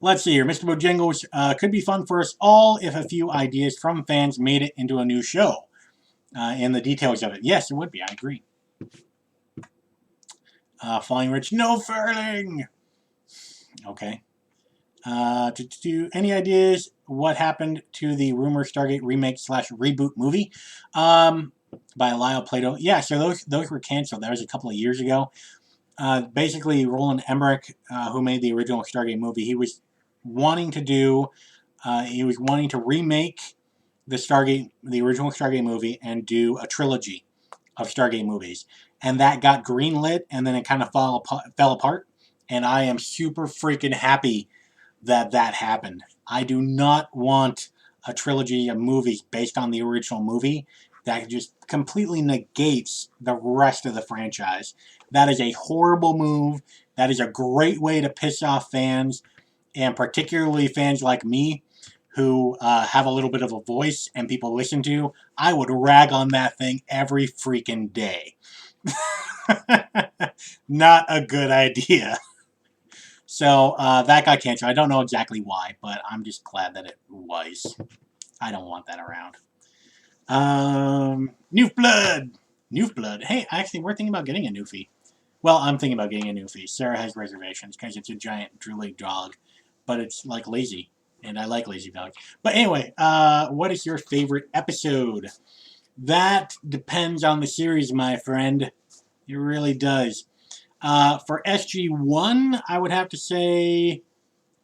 Let's see here. Mr. Bojangles, could be fun for us all if a few ideas from fans made it into a new show. And the details of it. Yes, it would be. I agree. Flying Rich, no furling! Okay. Any ideas what happened to the rumor Stargate remake slash reboot movie by Lyle Plato? Yeah, so those were canceled. That was a couple of years ago. Basically, Roland Emmerich, who made the original Stargate movie, he was wanting to remake the original Stargate movie, and do a trilogy of Stargate movies, and that got greenlit, and then it kind of fell apart. And I am super freaking happy that happened. I do not want a trilogy of movies based on the original movie that just completely negates the rest of the franchise. That is a horrible move. That is a great way to piss off fans, and particularly fans like me who have a little bit of a voice and people listen to. I would rag on that thing every freaking day. Not a good idea. So that got canceled. I don't know exactly why, but I'm just glad that it was. I don't want that around. New Blood. New Blood. Hey, actually, we're thinking about getting a Newfie. Well, I'm thinking about getting a Newfie. Sarah has reservations because it's a giant drooly dog, but it's like lazy, and I like lazy dogs. But anyway, what is your favorite episode? That depends on the series, my friend. It really does. For SG1, I would have to say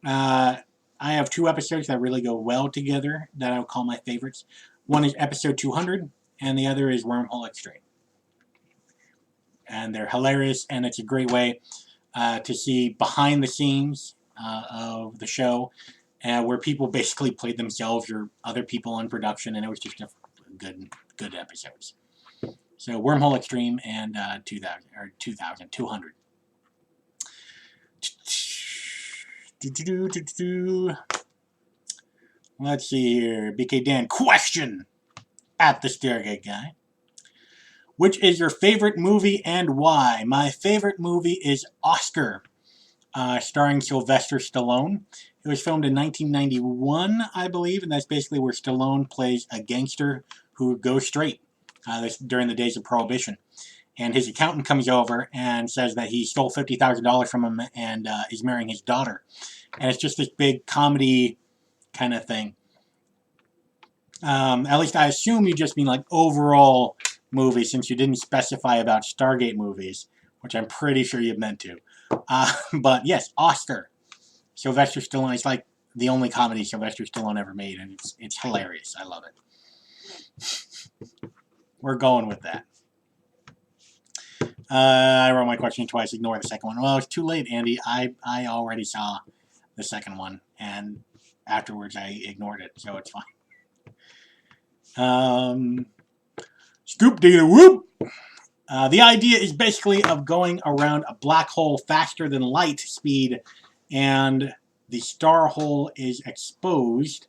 I have two episodes that really go well together that I would call my favorites. One is episode 200, and the other is Wormhole Extreme. And they're hilarious, and it's a great way to see behind the scenes of the show, where people basically played themselves or other people in production, and it was just a good episodes. So Wormhole Extreme and 200. Let's see here. BK Dan, question at the Stargate Guy. Which is your favorite movie and why? My favorite movie is Oscar, starring Sylvester Stallone. It was filmed in 1991, I believe, and that's basically where Stallone plays a gangster who goes straight during the days of Prohibition. And his accountant comes over and says that he stole $50,000 from him and is marrying his daughter. And it's just this big comedy kind of thing. At least I assume you just mean like overall movies, since you didn't specify about Stargate movies, which I'm pretty sure you meant to. But yes, Oscar. Sylvester Stallone is like the only comedy Sylvester Stallone ever made, and it's hilarious. I love it. We're going with that. I wrote my question twice. Ignore the second one. Well, it's too late, Andy. I already saw the second one, and afterwards I ignored it, so it's fine. Scoop digger whoop. The idea is basically of going around a black hole faster than light speed, and the star hole is exposed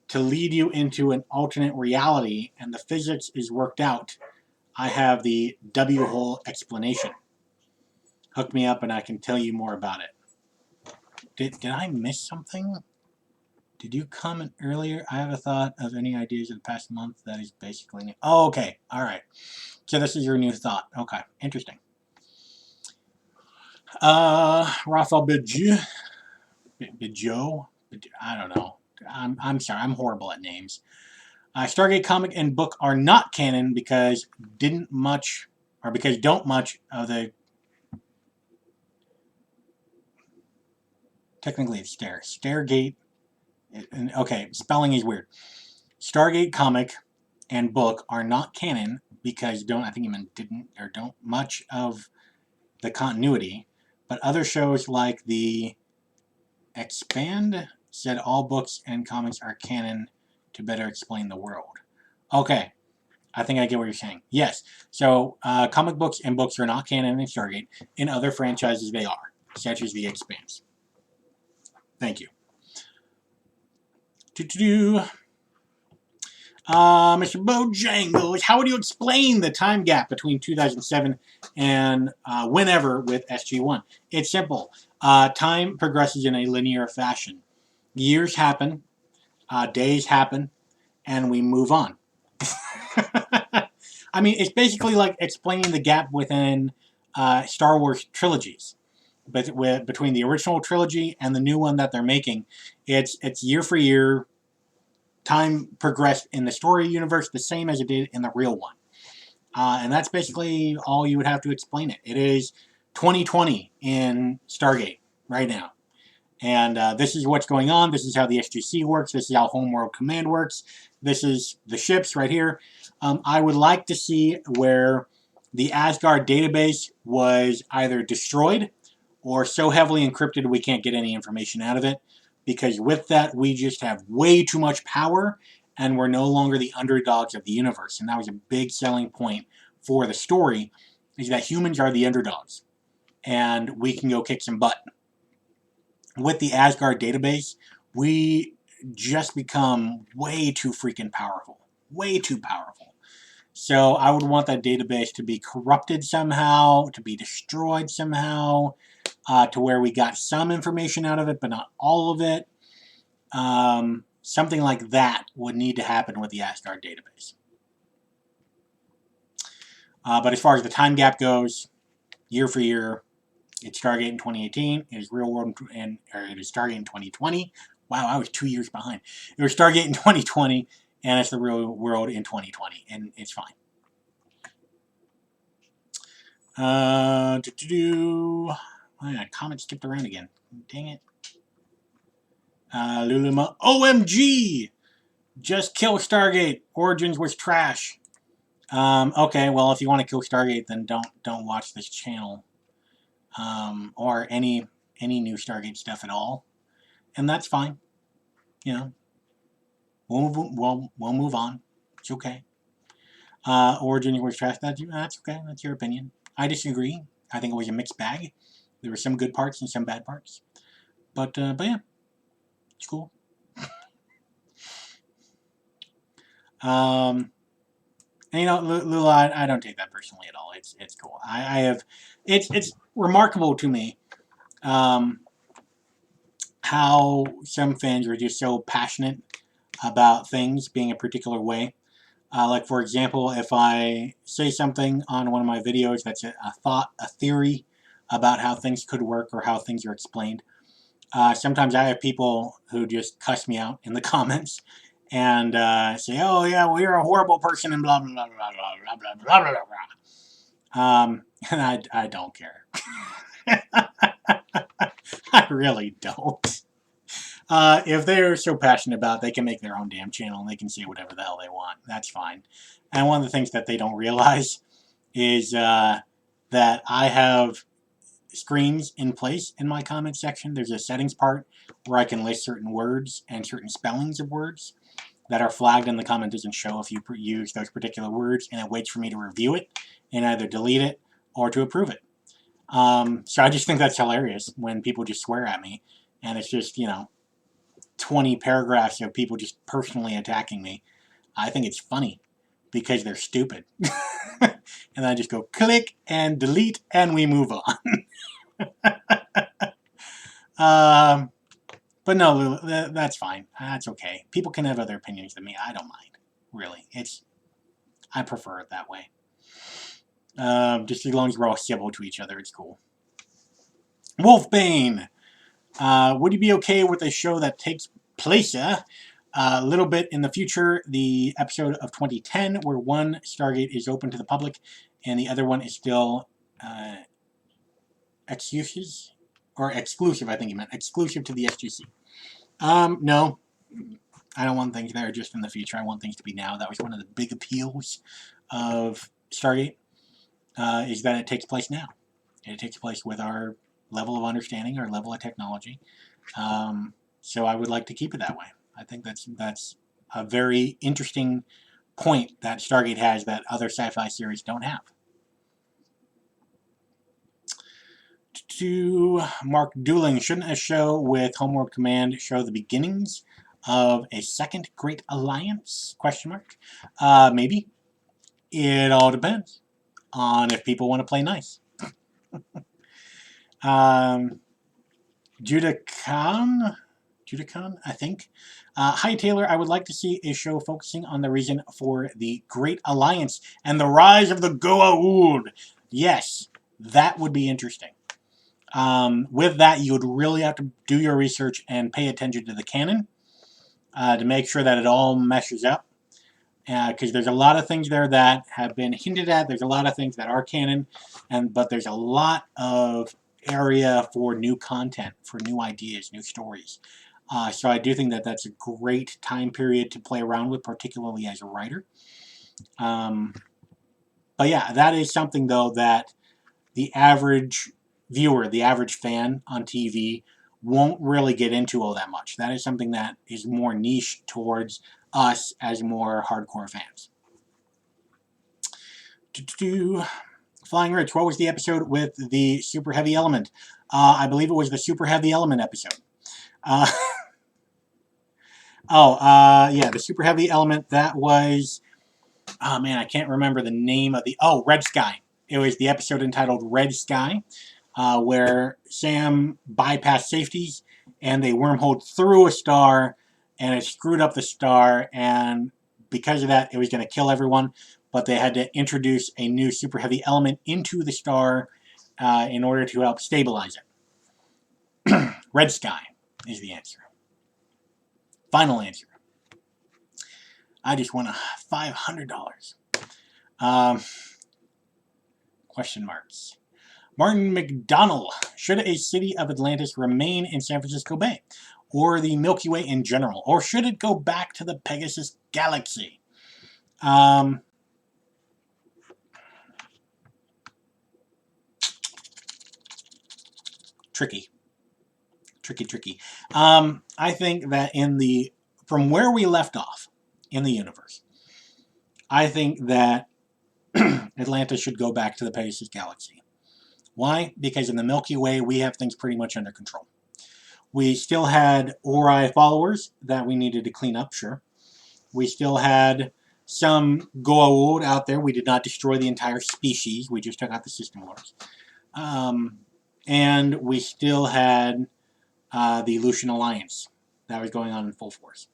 to lead you into an alternate reality, and the physics is worked out. I have the W hole explanation. Hook me up and I can tell you more about it. Did I miss something? Did you comment earlier? I have a thought of any ideas of the past month that is basically new. Oh, okay. All right. So this is your new thought. Okay. Interesting. Raphael Bidjo. I don't know. I'm sorry. I'm horrible at names. Stargate comic and book are not canon because don't much of the. Technically, it's Stargate. Okay, spelling is weird. Stargate comic and book are not canon because don't much of the continuity, but other shows like the Expand said all books and comics are canon to better explain the world. Okay, I think I get what you're saying. Yes, so comic books and books are not canon in Stargate. In other franchises, they are, such as the Expanse. Thank you. Mr. Bojangles, how would you explain the time gap between 2007 and whenever with SG1? It's simple. Time progresses in a linear fashion. Years happen, days happen, and we move on. I mean, it's basically like explaining the gap within Star Wars trilogies. but between the original trilogy and the new one that they're making, it's year for year. Time progressed in the story universe the same as it did in the real one. And that's basically all you would have to explain it. It is 2020 in Stargate right now. And this is what's going on. This is how the SGC works. This is how Homeworld Command works. This is the ships right here. I would like to see where the Asgard database was either destroyed or so heavily encrypted we can't get any information out of it. Because with that, we just have way too much power and we're no longer the underdogs of the universe. And that was a big selling point for the story, is that humans are the underdogs. And we can go kick some butt. With the Asgard database, we just become way too freaking powerful. Way too powerful. So I would want that database to be corrupted somehow, to be destroyed somehow, to where we got some information out of it, but not all of it. Something like that would need to happen with the Asgard database. But as far as the time gap goes, year for year, it's Stargate in 2018. It is Real World, it is Stargate in 2020. Wow, I was 2 years behind. It was Stargate in 2020, and it's the Real World in 2020, and it's fine. Oh, yeah, comment skipped around again. Dang it. Luluma, OMG! Just kill Stargate. Origins was trash. Okay, well, if you want to kill Stargate, then don't watch this channel. Or any new Stargate stuff at all. And that's fine. You know. We'll move on. It's okay. Origins was trash. That's okay. That's your opinion. I disagree. I think it was a mixed bag. There were some good parts and some bad parts. But yeah. It's cool. And, you know, Lula, I don't take that personally at all. It's cool. It's remarkable to me how some fans are just so passionate about things being a particular way. Like, for example, if I say something on one of my videos that's a thought, a theory about how things could work or how things are explained, sometimes I have people who just cuss me out in the comments and say, "Oh yeah, well you're a horrible person," and blah blah blah blah blah blah blah blah blah. And I don't care. I really don't. If they're so passionate about it, they can make their own damn channel and they can say whatever the hell they want. That's fine. And one of the things that they don't realize is that I have screens in place in my comment section. There's a settings part where I can list certain words and certain spellings of words that are flagged, and the comment doesn't show if you use those particular words, and it waits for me to review it and either delete it or to approve it. So I just think that's hilarious when people just swear at me, and it's just, you know, 20 paragraphs of people just personally attacking me. I think it's funny because they're stupid. And I just go click and delete and we move on. But no, Lulu, that's fine. That's okay. People can have other opinions than me. I don't mind. Really. I prefer it that way. Just as long as we're all civil to each other, it's cool. Wolfbane! Would you be okay with a show that takes place a little bit in the future? The episode of 2010 where one Stargate is open to the public and the other one is still exclusive, I think he meant. Exclusive to the SGC. No. I don't want things that are just in the future. I want things to be now. That was one of the big appeals of Stargate, is that it takes place now. It takes place with our level of understanding, our level of technology. So I would like to keep it that way. I think that's a very interesting point that Stargate has that other sci-fi series don't have. To Mark Dooling, shouldn't a show with Homeworld Command show the beginnings of a second Great Alliance? Question mark. Maybe. It all depends on if people want to play nice. Judah Khan, I think. Hi, Taylor. I would like to see a show focusing on the reason for the Great Alliance and the rise of the Goa'uld. Yes, that would be interesting. With that, you would really have to do your research and pay attention to the canon to make sure that it all meshes up. Because there's a lot of things there that have been hinted at. There's a lot of things that are canon, but there's a lot of area for new content, for new ideas, new stories. So I do think that that's a great time period to play around with, particularly as a writer. But yeah, that is something, though, that the average viewer, the average fan on TV, won't really get into all that much. That is something that is more niche towards us as more hardcore fans. Flying Rich, what was the episode with the super heavy element? I believe it was the super heavy element episode. Yeah, the super heavy element, that was, oh man, I can't remember the name of Red Sky. It was the episode entitled Red Sky, where Sam bypassed safeties and they wormholed through a star and it screwed up the star, and because of that it was going to kill everyone, but they had to introduce a new super heavy element into the star in order to help stabilize it. Red Sky is the answer. Final answer. I just won $500. Question marks. Martin McDonnell. Should a city of Atlantis remain in San Francisco Bay? Or the Milky Way in general? Or should it go back to the Pegasus Galaxy? Tricky. Tricky. I think that from where we left off in the universe, I think that Atlantis should go back to the Pegasus Galaxy. Why? Because in the Milky Way, we have things pretty much under control. We still had Ori followers that we needed to clean up, sure. We still had some Goa'uld out there. We did not destroy the entire species. We just took out the system lords. And we still had the Aleutian Alliance that was going on in full force.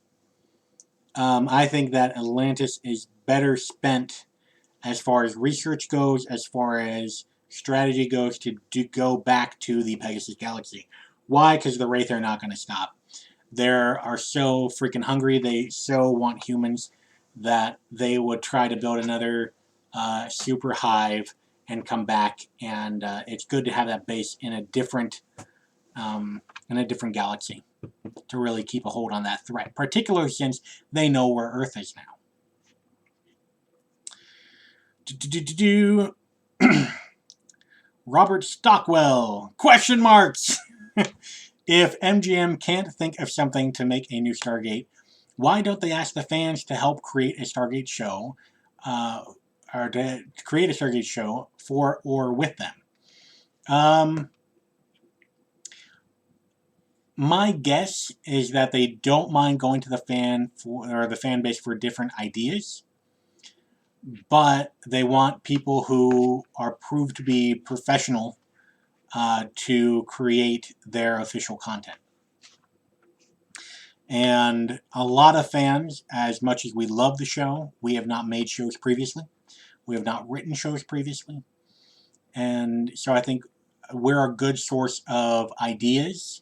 I think that Atlantis is better spent as far as research goes, as far as strategy goes, to go back to the Pegasus Galaxy. Why? Because the Wraith are not going to stop. They are so freaking hungry. They so want humans that they would try to build another super hive and come back. And it's good to have that base in a different galaxy to really keep a hold on that threat, particularly since they know where Earth is now. Robert Stockwell, question marks. If MGM can't think of something to make a new Stargate, why don't they ask the fans to help create a Stargate show, or to create a Stargate show for or with them? My guess is that they don't mind going to the fan base for different ideas, but they want people who are proved to be professional to create their official content. And a lot of fans, as much as we love the show, we have not made shows previously. We have not written shows previously. And so I think we're a good source of ideas,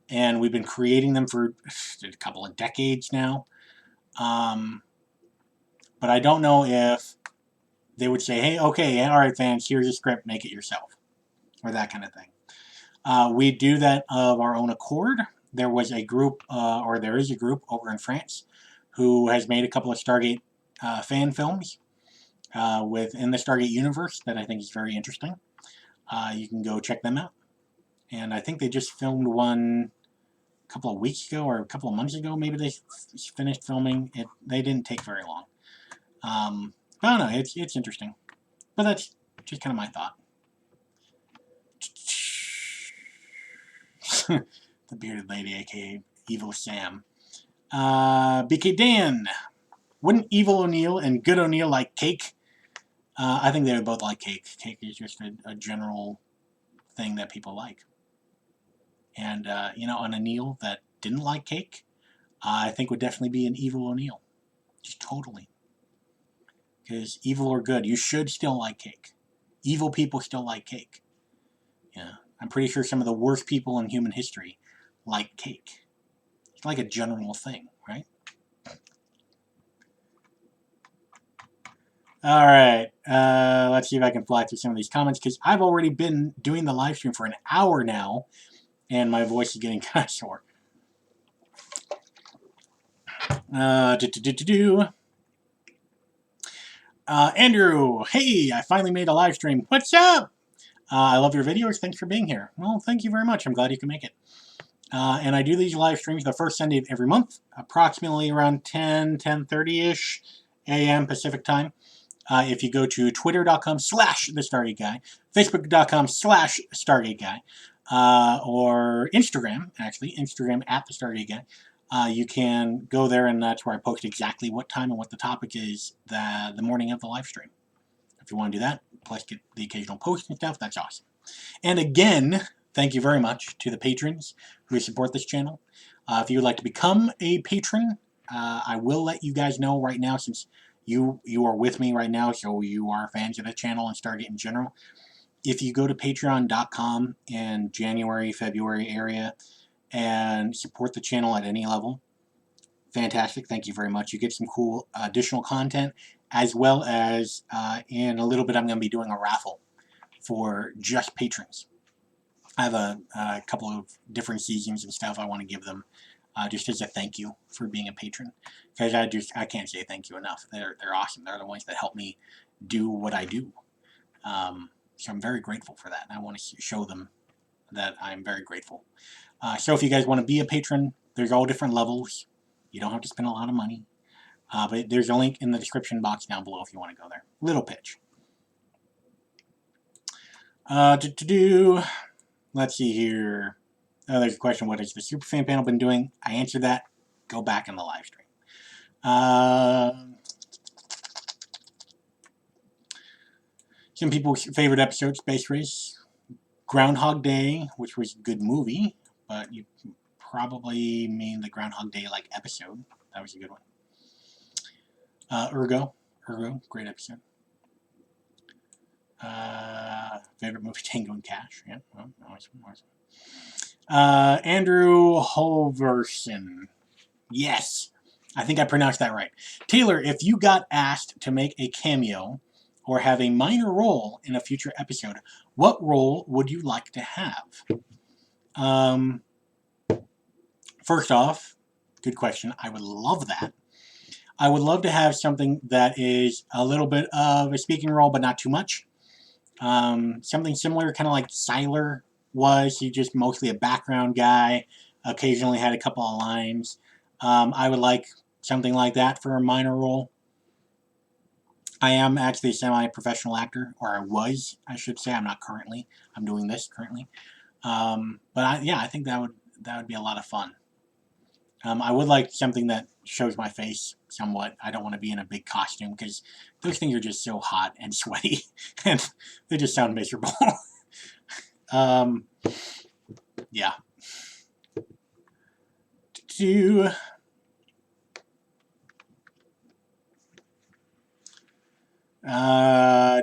and we've been creating them for a couple of decades now. But I don't know if they would say, hey, okay, all right, fans, here's a script, make it yourself, or that kind of thing. We do that of our own accord. There was a group, or there is a group over in France who has made a couple of Stargate fan films within the Stargate universe that I think is very interesting. You can go check them out. And I think they just filmed one a couple of weeks ago or a couple of months ago. Maybe they finished filming it. They didn't take very long. I don't know. It's interesting. But that's just kind of my thought. The bearded lady, aka Evil Sam. BK Dan. Wouldn't Evil O'Neill and Good O'Neill like cake? I think they would both like cake. Cake is just a general thing that people like. And, an O'Neill that didn't like cake, I think would definitely be an Evil O'Neill. Just totally. Because evil or good, you should still like cake. Evil people still like cake. Yeah. I'm pretty sure some of the worst people in human history like cake. It's like a general thing, right? All right, let's see if I can fly through some of these comments, because I've already been doing the live stream for an hour now, and my voice is getting kind of sore. Andrew, hey, I finally made a live stream. What's up? I love your videos. Thanks for being here. Well, thank you very much. I'm glad you can make it. And I do these live streams the first Sunday of every month, approximately around 10:30-ish a.m. Pacific time. If you go to twitter.com/thestargateguy, facebook.com/stargateguy, or Instagram, actually, Instagram @thestargateguy, you can go there, and that's where I post exactly what time and what the topic is the morning of the live stream. If you want to do that, plus get the occasional post and stuff, that's awesome. And again, thank you very much to the patrons who support this channel. If you would like to become a patron, I will let you guys know right now, since you are with me right now, so you are fans of the channel and Stargate in general. If you go to patreon.com in January, February area and support the channel at any level, fantastic, thank you very much. You get some cool additional content, as well as in a little bit I'm going to be doing a raffle for just patrons. I have a couple of different seasons and stuff I want to give them, just as a thank you for being a patron. Because I can't say thank you enough. They're awesome. They're the ones that help me do what I do. So I'm very grateful for that, and I want to show them that I'm very grateful. So if you guys want to be a patron, there's all different levels. You don't have to spend a lot of money. But there's a link in the description box down below if you want to go there. Little pitch. Let's see here. Oh, there's a question. What has the Superfan panel been doing? I answered that. Go back in the live stream. Some people's favorite episode, Space Race. Groundhog Day, which was a good movie, but you probably mean the Groundhog Day like episode. That was a good one. Ergo, great episode. Favorite movie, Tango and Cash. Yeah, well, awesome. Andrew Holverson. Yes, I think I pronounced that right. Taylor, if you got asked to make a cameo or have a minor role in a future episode, what role would you like to have? First off, good question. I would love that. I would love to have something that is a little bit of a speaking role, but not too much. Something similar, kind of like Siler was. He's just mostly a background guy. Occasionally had a couple of lines. I would like something like that for a minor role. I am actually a semi-professional actor, or I was, I should say. I'm not currently. I'm doing this currently. But I think that would be a lot of fun. I would like something that shows my face somewhat. I don't want to be in a big costume, because those things are just so hot and sweaty, and they just sound miserable. Yeah.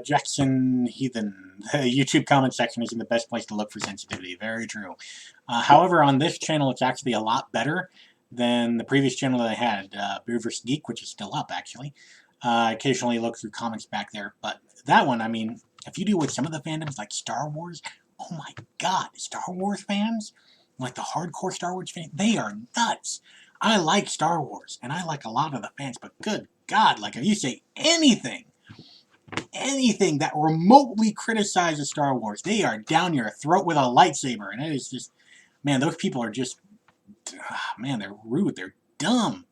Jackson Heathen. The YouTube comment section isn't the best place to look for sensitivity. Very true. However, on this channel, it's actually a lot better than the previous channel that I had, Beer vs. Geek, which is still up, actually. I occasionally look through comments back there, but that one, I mean, if you do with some of the fandoms, like Star Wars, oh my god, Star Wars fans, like the hardcore Star Wars fans, they are nuts. I like Star Wars, and I like a lot of the fans, but good god, like, if you say anything that remotely criticizes Star Wars, they are down your throat with a lightsaber, and it is just, man, those people are just, man, they're rude, they're dumb.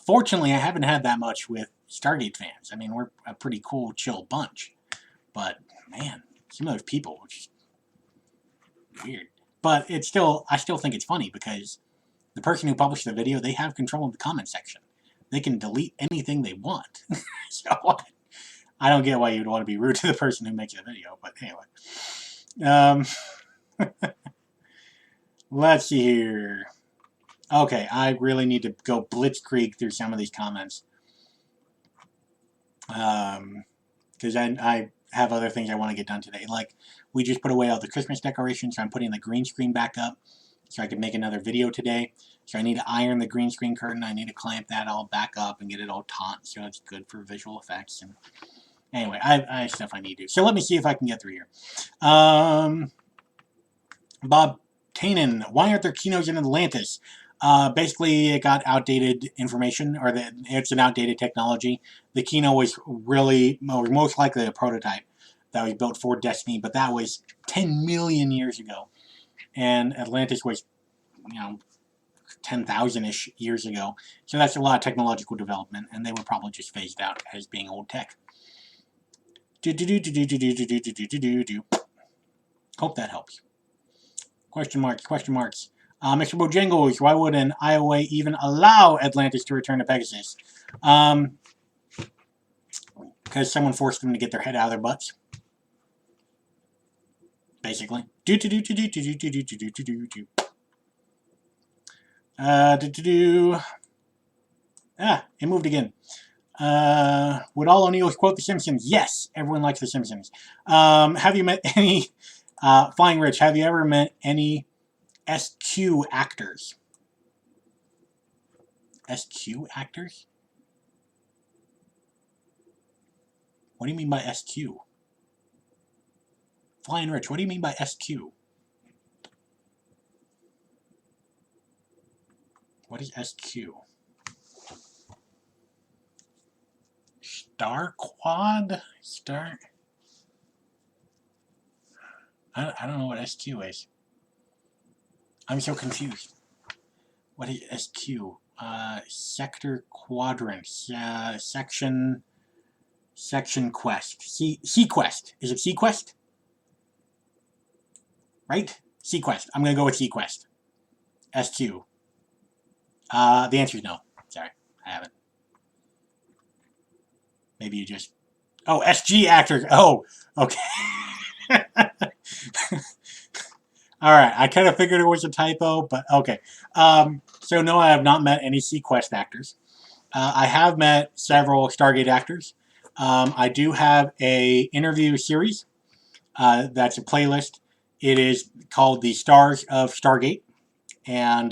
Fortunately, I haven't had that much with Stargate fans. I mean, we're a pretty cool, chill bunch, but, man, some of those people are just weird. But it's still, I still think it's funny, because the person who published the video, they have control of the comment section. They can delete anything they want. So I don't get why you'd want to be rude to the person who makes the video, but anyway. Let's see here. Okay, I really need to go blitzkrieg through some of these comments. Because I have other things I want to get done today. Like, we just put away all the Christmas decorations, so I'm putting the green screen back up so I can make another video today. So I need to iron the green screen curtain. I need to clamp that all back up and get it all taut so it's good for visual effects. And anyway, I have stuff I need to do. So let me see if I can get through here. Bob Tannen, why aren't there Kinos in Atlantis? Basically, it got outdated information, or it's an outdated technology. The Kino was really, most likely a prototype that was built for Destiny, but that was 10 million years ago. And Atlantis was, 10,000-ish years ago. So that's a lot of technological development, and they were probably just phased out as being old tech. Hope that helps. Question marks, question marks. Mr. Bojangles, why would an IOA even allow Atlantis to return to Pegasus? Because someone forced them to get their head out of their butts. Basically. It moved again. Would all O'Neills quote The Simpsons? Yes, everyone likes The Simpsons. Have you met any, Flying Rich, have you ever met any SQ actors? SQ actors? What do you mean by SQ? Flying Rich, what do you mean by SQ? What is SQ? Star Quad? Star? I don't know what SQ is. I'm so confused. What is SQ? Sector Quadrants. Section Quest. Sequest. Is it Sequest? Right? Sequest. I'm going to go with Sequest. SQ. The answer is no. Sorry, I haven't. Maybe you just... Oh, SG actor. Oh, okay. Alright, I kind of figured it was a typo, but okay. So no, I have not met any Sequest actors. I have met several Stargate actors. I do have a interview series. That's a playlist. It is called The Stars of Stargate. And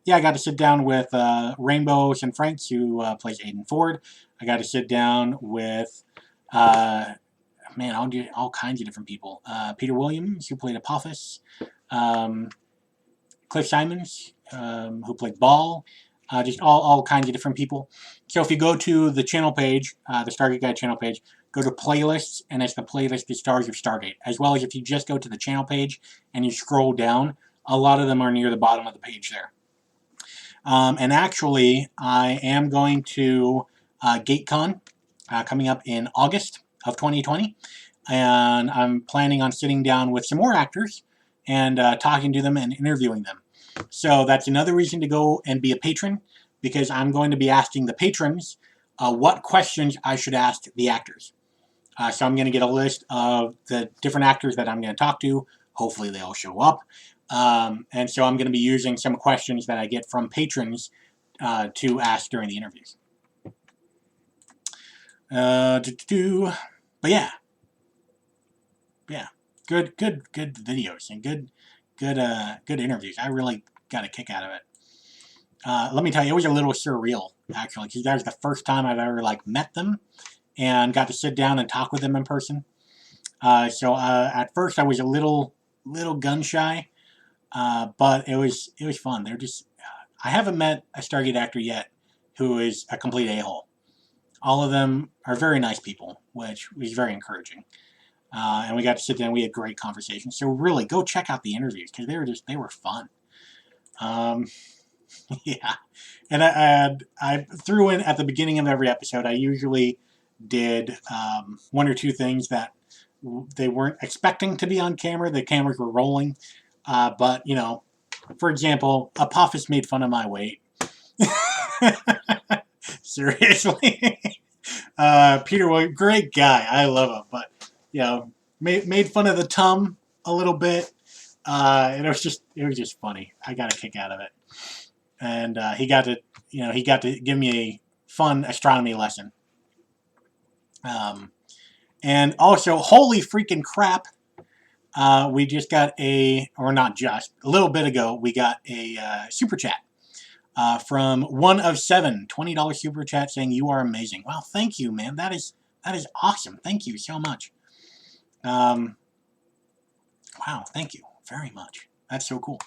yeah, I got to sit down with Rainbow and Franks, who plays Aiden Ford. I got to sit down with, all kinds of different people. Peter Williams, who played Apophis. Cliff Simons, who played Ball. Just all kinds of different people. So if you go to the channel page, the Stargate Guy channel page, go to playlists, and it's the playlist The Stars of Stargate. As well as if you just go to the channel page and you scroll down, a lot of them are near the bottom of the page there. And actually, I am going to GateCon coming up in August of 2020. And I'm planning on sitting down with some more actors and talking to them and interviewing them. So that's another reason to go and be a patron, because I'm going to be asking the patrons what questions I should ask the actors. So I'm going to get a list of the different actors that I'm going to talk to. Hopefully they all show up. And so I'm going to be using some questions that I get from patrons to ask during the interviews. But yeah. Yeah. Good videos and good interviews. I really got a kick out of it. Let me tell you, it was a little surreal, actually, because that was the first time I've ever met them and got to sit down and talk with them in person. So at first I was a little gun shy, but it was fun. They're just I haven't met a Stargate actor yet who is a complete a-hole. All of them are very nice people, which was very encouraging. And we got to sit down. We had great conversations. So really, go check out the interviews because they were fun. Yeah, and I threw in at the beginning of every episode. I usually did one or two things that they weren't expecting to be on camera. The cameras were rolling, but for example, Apophis made fun of my weight. Seriously. Peter Williams, great guy. I love him, but made fun of the tum a little bit. And it was just funny. I got a kick out of it. And he got to give me a fun astronomy lesson. And also, holy freaking crap, we just got or not just, a little bit ago, we got a super chat from one of seven, $20 super chat saying you are amazing. Well, thank you, man. That is awesome. Thank you so much. Wow, thank you very much. That's so cool.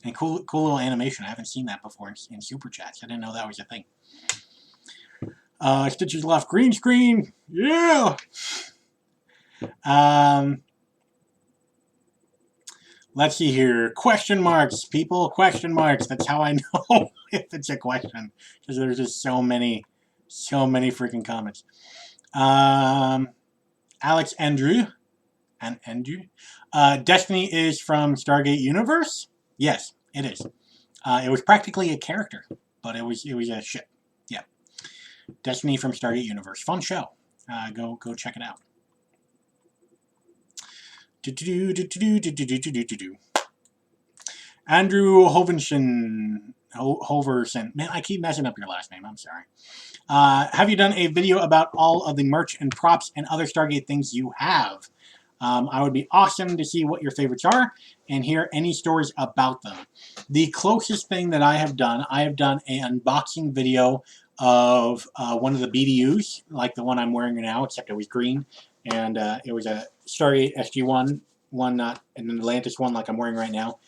And cool little animation. I haven't seen that before in super chats. I didn't know that was a thing. Stitches left green screen. Yeah. Let's see here. Question marks, people. Question marks. That's how I know if it's a question, because there's just so many freaking comments. Alex Andrew. Destiny is from Stargate Universe. Yes, it is. It was practically a character, but it was a ship. Yeah. Destiny from Stargate Universe. Fun show. Go check it out. Andrew Hoverson. Man, I keep messing up your last name. I'm sorry. Have you done a video about all of the merch and props and other Stargate things you have? I would be awesome to see what your favorites are and hear any stories about them. The closest thing that I have done an unboxing video of one of the BDUs, like the one I'm wearing now, except it was green, and it was a Stargate SG-1, not an Atlantis one like I'm wearing right now.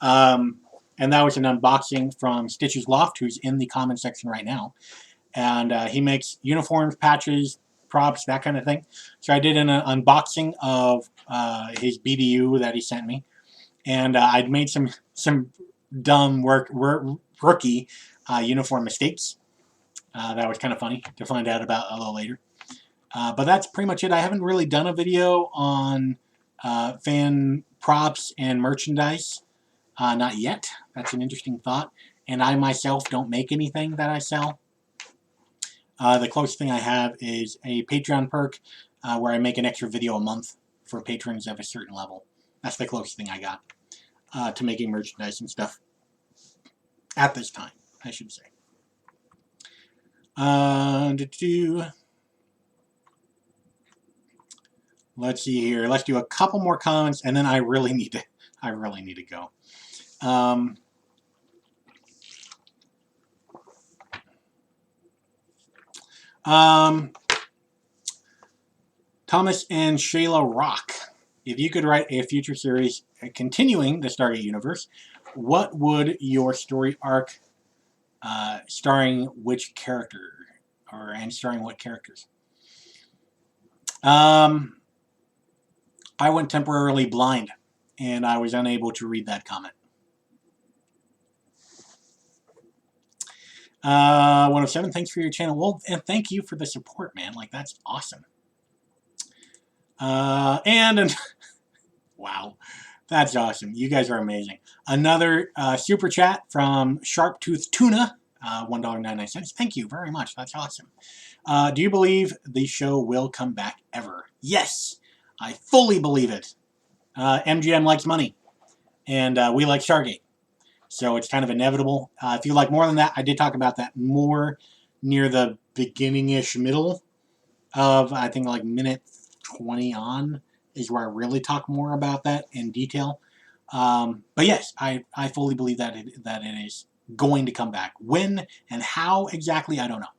And that was an unboxing from Stitches Loft, who's in the comment section right now. And he makes uniforms, patches, props, that kind of thing. So I did an unboxing of his BDU that he sent me. And I'd made some dumb rookie uniform mistakes. That was kind of funny to find out about a little later. But that's pretty much it. I haven't really done a video on fan props and merchandise. Not yet. That's an interesting thought. And I myself don't make anything that I sell. The closest thing I have is a Patreon perk where I make an extra video a month for patrons of a certain level. That's the closest thing I got to making merchandise and stuff at this time, I should say. Let's see here. Let's do a couple more comments, and then I really need to go. Thomas and Shayla Rock. If you could write a future series continuing the Stargate universe, what would your story arc starring which character and starring what characters? I went temporarily blind, and I was unable to read that comment. 1 of 7, thanks for your channel. Well, and thank you for the support, man. Like, that's awesome. Wow, that's awesome. You guys are amazing. Another super chat from Sharptooth Tuna, $1.99. Thank you very much. That's awesome. Do you believe the show will come back ever? Yes, I fully believe it. MGM likes money, and we like Stargate. So it's kind of inevitable. If you like more than that, I did talk about that more near the beginning-ish middle of, I think, like minute 20 on is where I really talk more about that in detail. But yes, I fully believe that it is going to come back. When and how exactly, I don't know.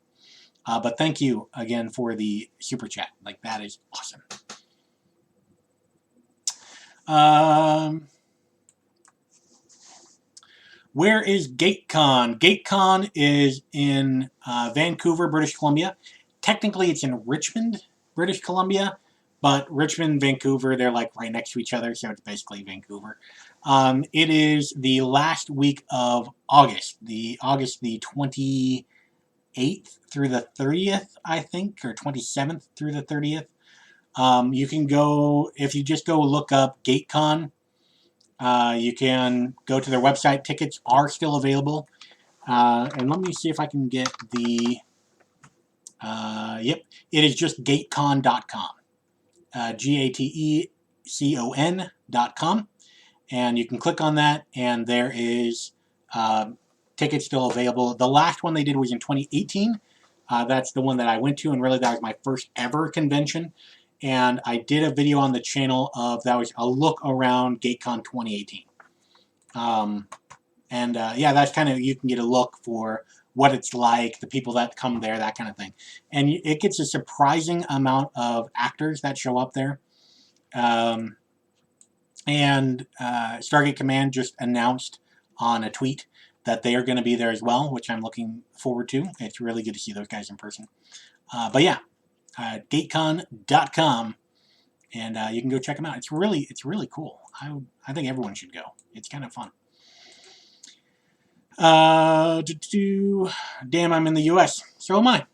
But thank you again for the super chat. Like, that is awesome. Where is GateCon? GateCon is in Vancouver, British Columbia. Technically, it's in Richmond, British Columbia, but Richmond and Vancouver, they're like right next to each other, so it's basically Vancouver. It is the last week of August, August the 28th through the 30th, I think, or 27th through the 30th. You can go, if you just go look up GateCon, you can go to their website. Tickets are still available. And let me see if I can get the... yep, it is just gatecon.com. GATECON.com. And you can click on that, and there is tickets still available. The last one they did was in 2018. That's the one that I went to, and really that was my first ever convention. And I did a video on the channel of that was a look around GateCon 2018. Yeah, that's kind of, you can get a look for what it's like, the people that come there, that kind of thing. And it gets a surprising amount of actors that show up there. Stargate Command just announced on a tweet that they are going to be there as well, which I'm looking forward to. It's really good to see those guys in person. But yeah, GateCon.com, and you can go check them out. It's really cool. I think everyone should go. It's kind of fun. Damn, I'm in the U.S. So am I.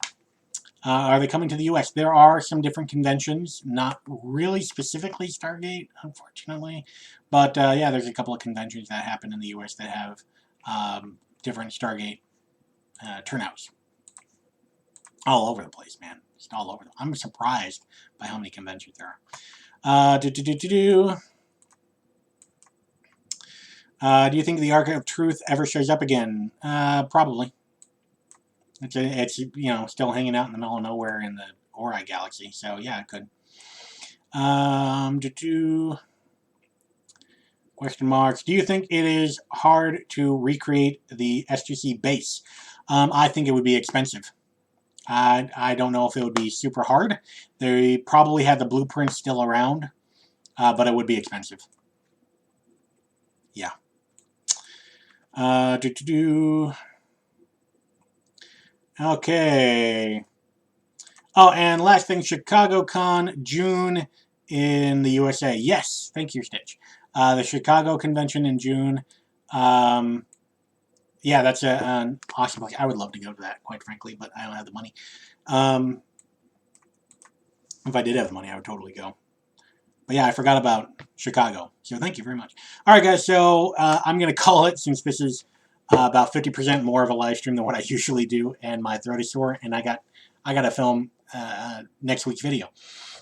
Are they coming to the U.S.? There are some different conventions, not really specifically Stargate, unfortunately. But yeah, there's a couple of conventions that happen in the U.S. that have different Stargate turnouts. All over the place, man. Just all over. I'm surprised by how many conventions there are. Do you think the Ark of Truth ever shows up again? Probably. It's you know, still hanging out in the middle of nowhere in the Ori galaxy, so yeah, it could. Question marks. Do you think it is hard to recreate the S2C base? I think it would be expensive. I don't know if it would be super hard. They probably have the blueprints still around, but it would be expensive. Yeah. Okay. Oh, and last thing, ChicagoCon, June in the USA. Yes, thank you, Stitch. The Chicago convention in June. Yeah, that's an awesome place. I would love to go to that, quite frankly, but I don't have the money. If I did have the money, I would totally go. But yeah, I forgot about Chicago. So thank you very much. All right, guys. So I'm going to call it, since this is about 50% more of a live stream than what I usually do, and my throat is sore, and I got to film next week's video.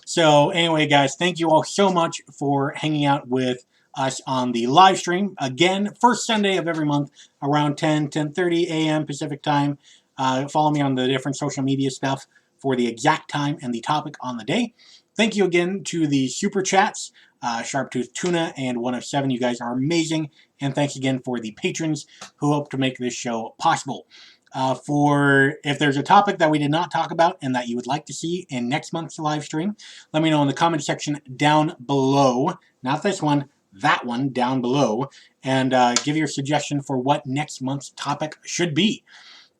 So anyway, guys, thank you all so much for hanging out with us on the live stream. Again, first Sunday of every month around 10:30 a.m. Pacific time. Follow me on the different social media stuff for the exact time and the topic on the day. Thank you again to the super chats, Sharptooth Tuna and 107. You guys are amazing. And thanks again for the patrons who help to make this show possible. If there's a topic that we did not talk about and that you would like to see in next month's live stream, let me know in the comment section down below. Not this one, that one down below. And give your suggestion for what next month's topic should be.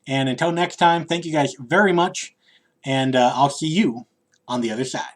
And until next time, thank you guys very much. And I'll see you on the other side.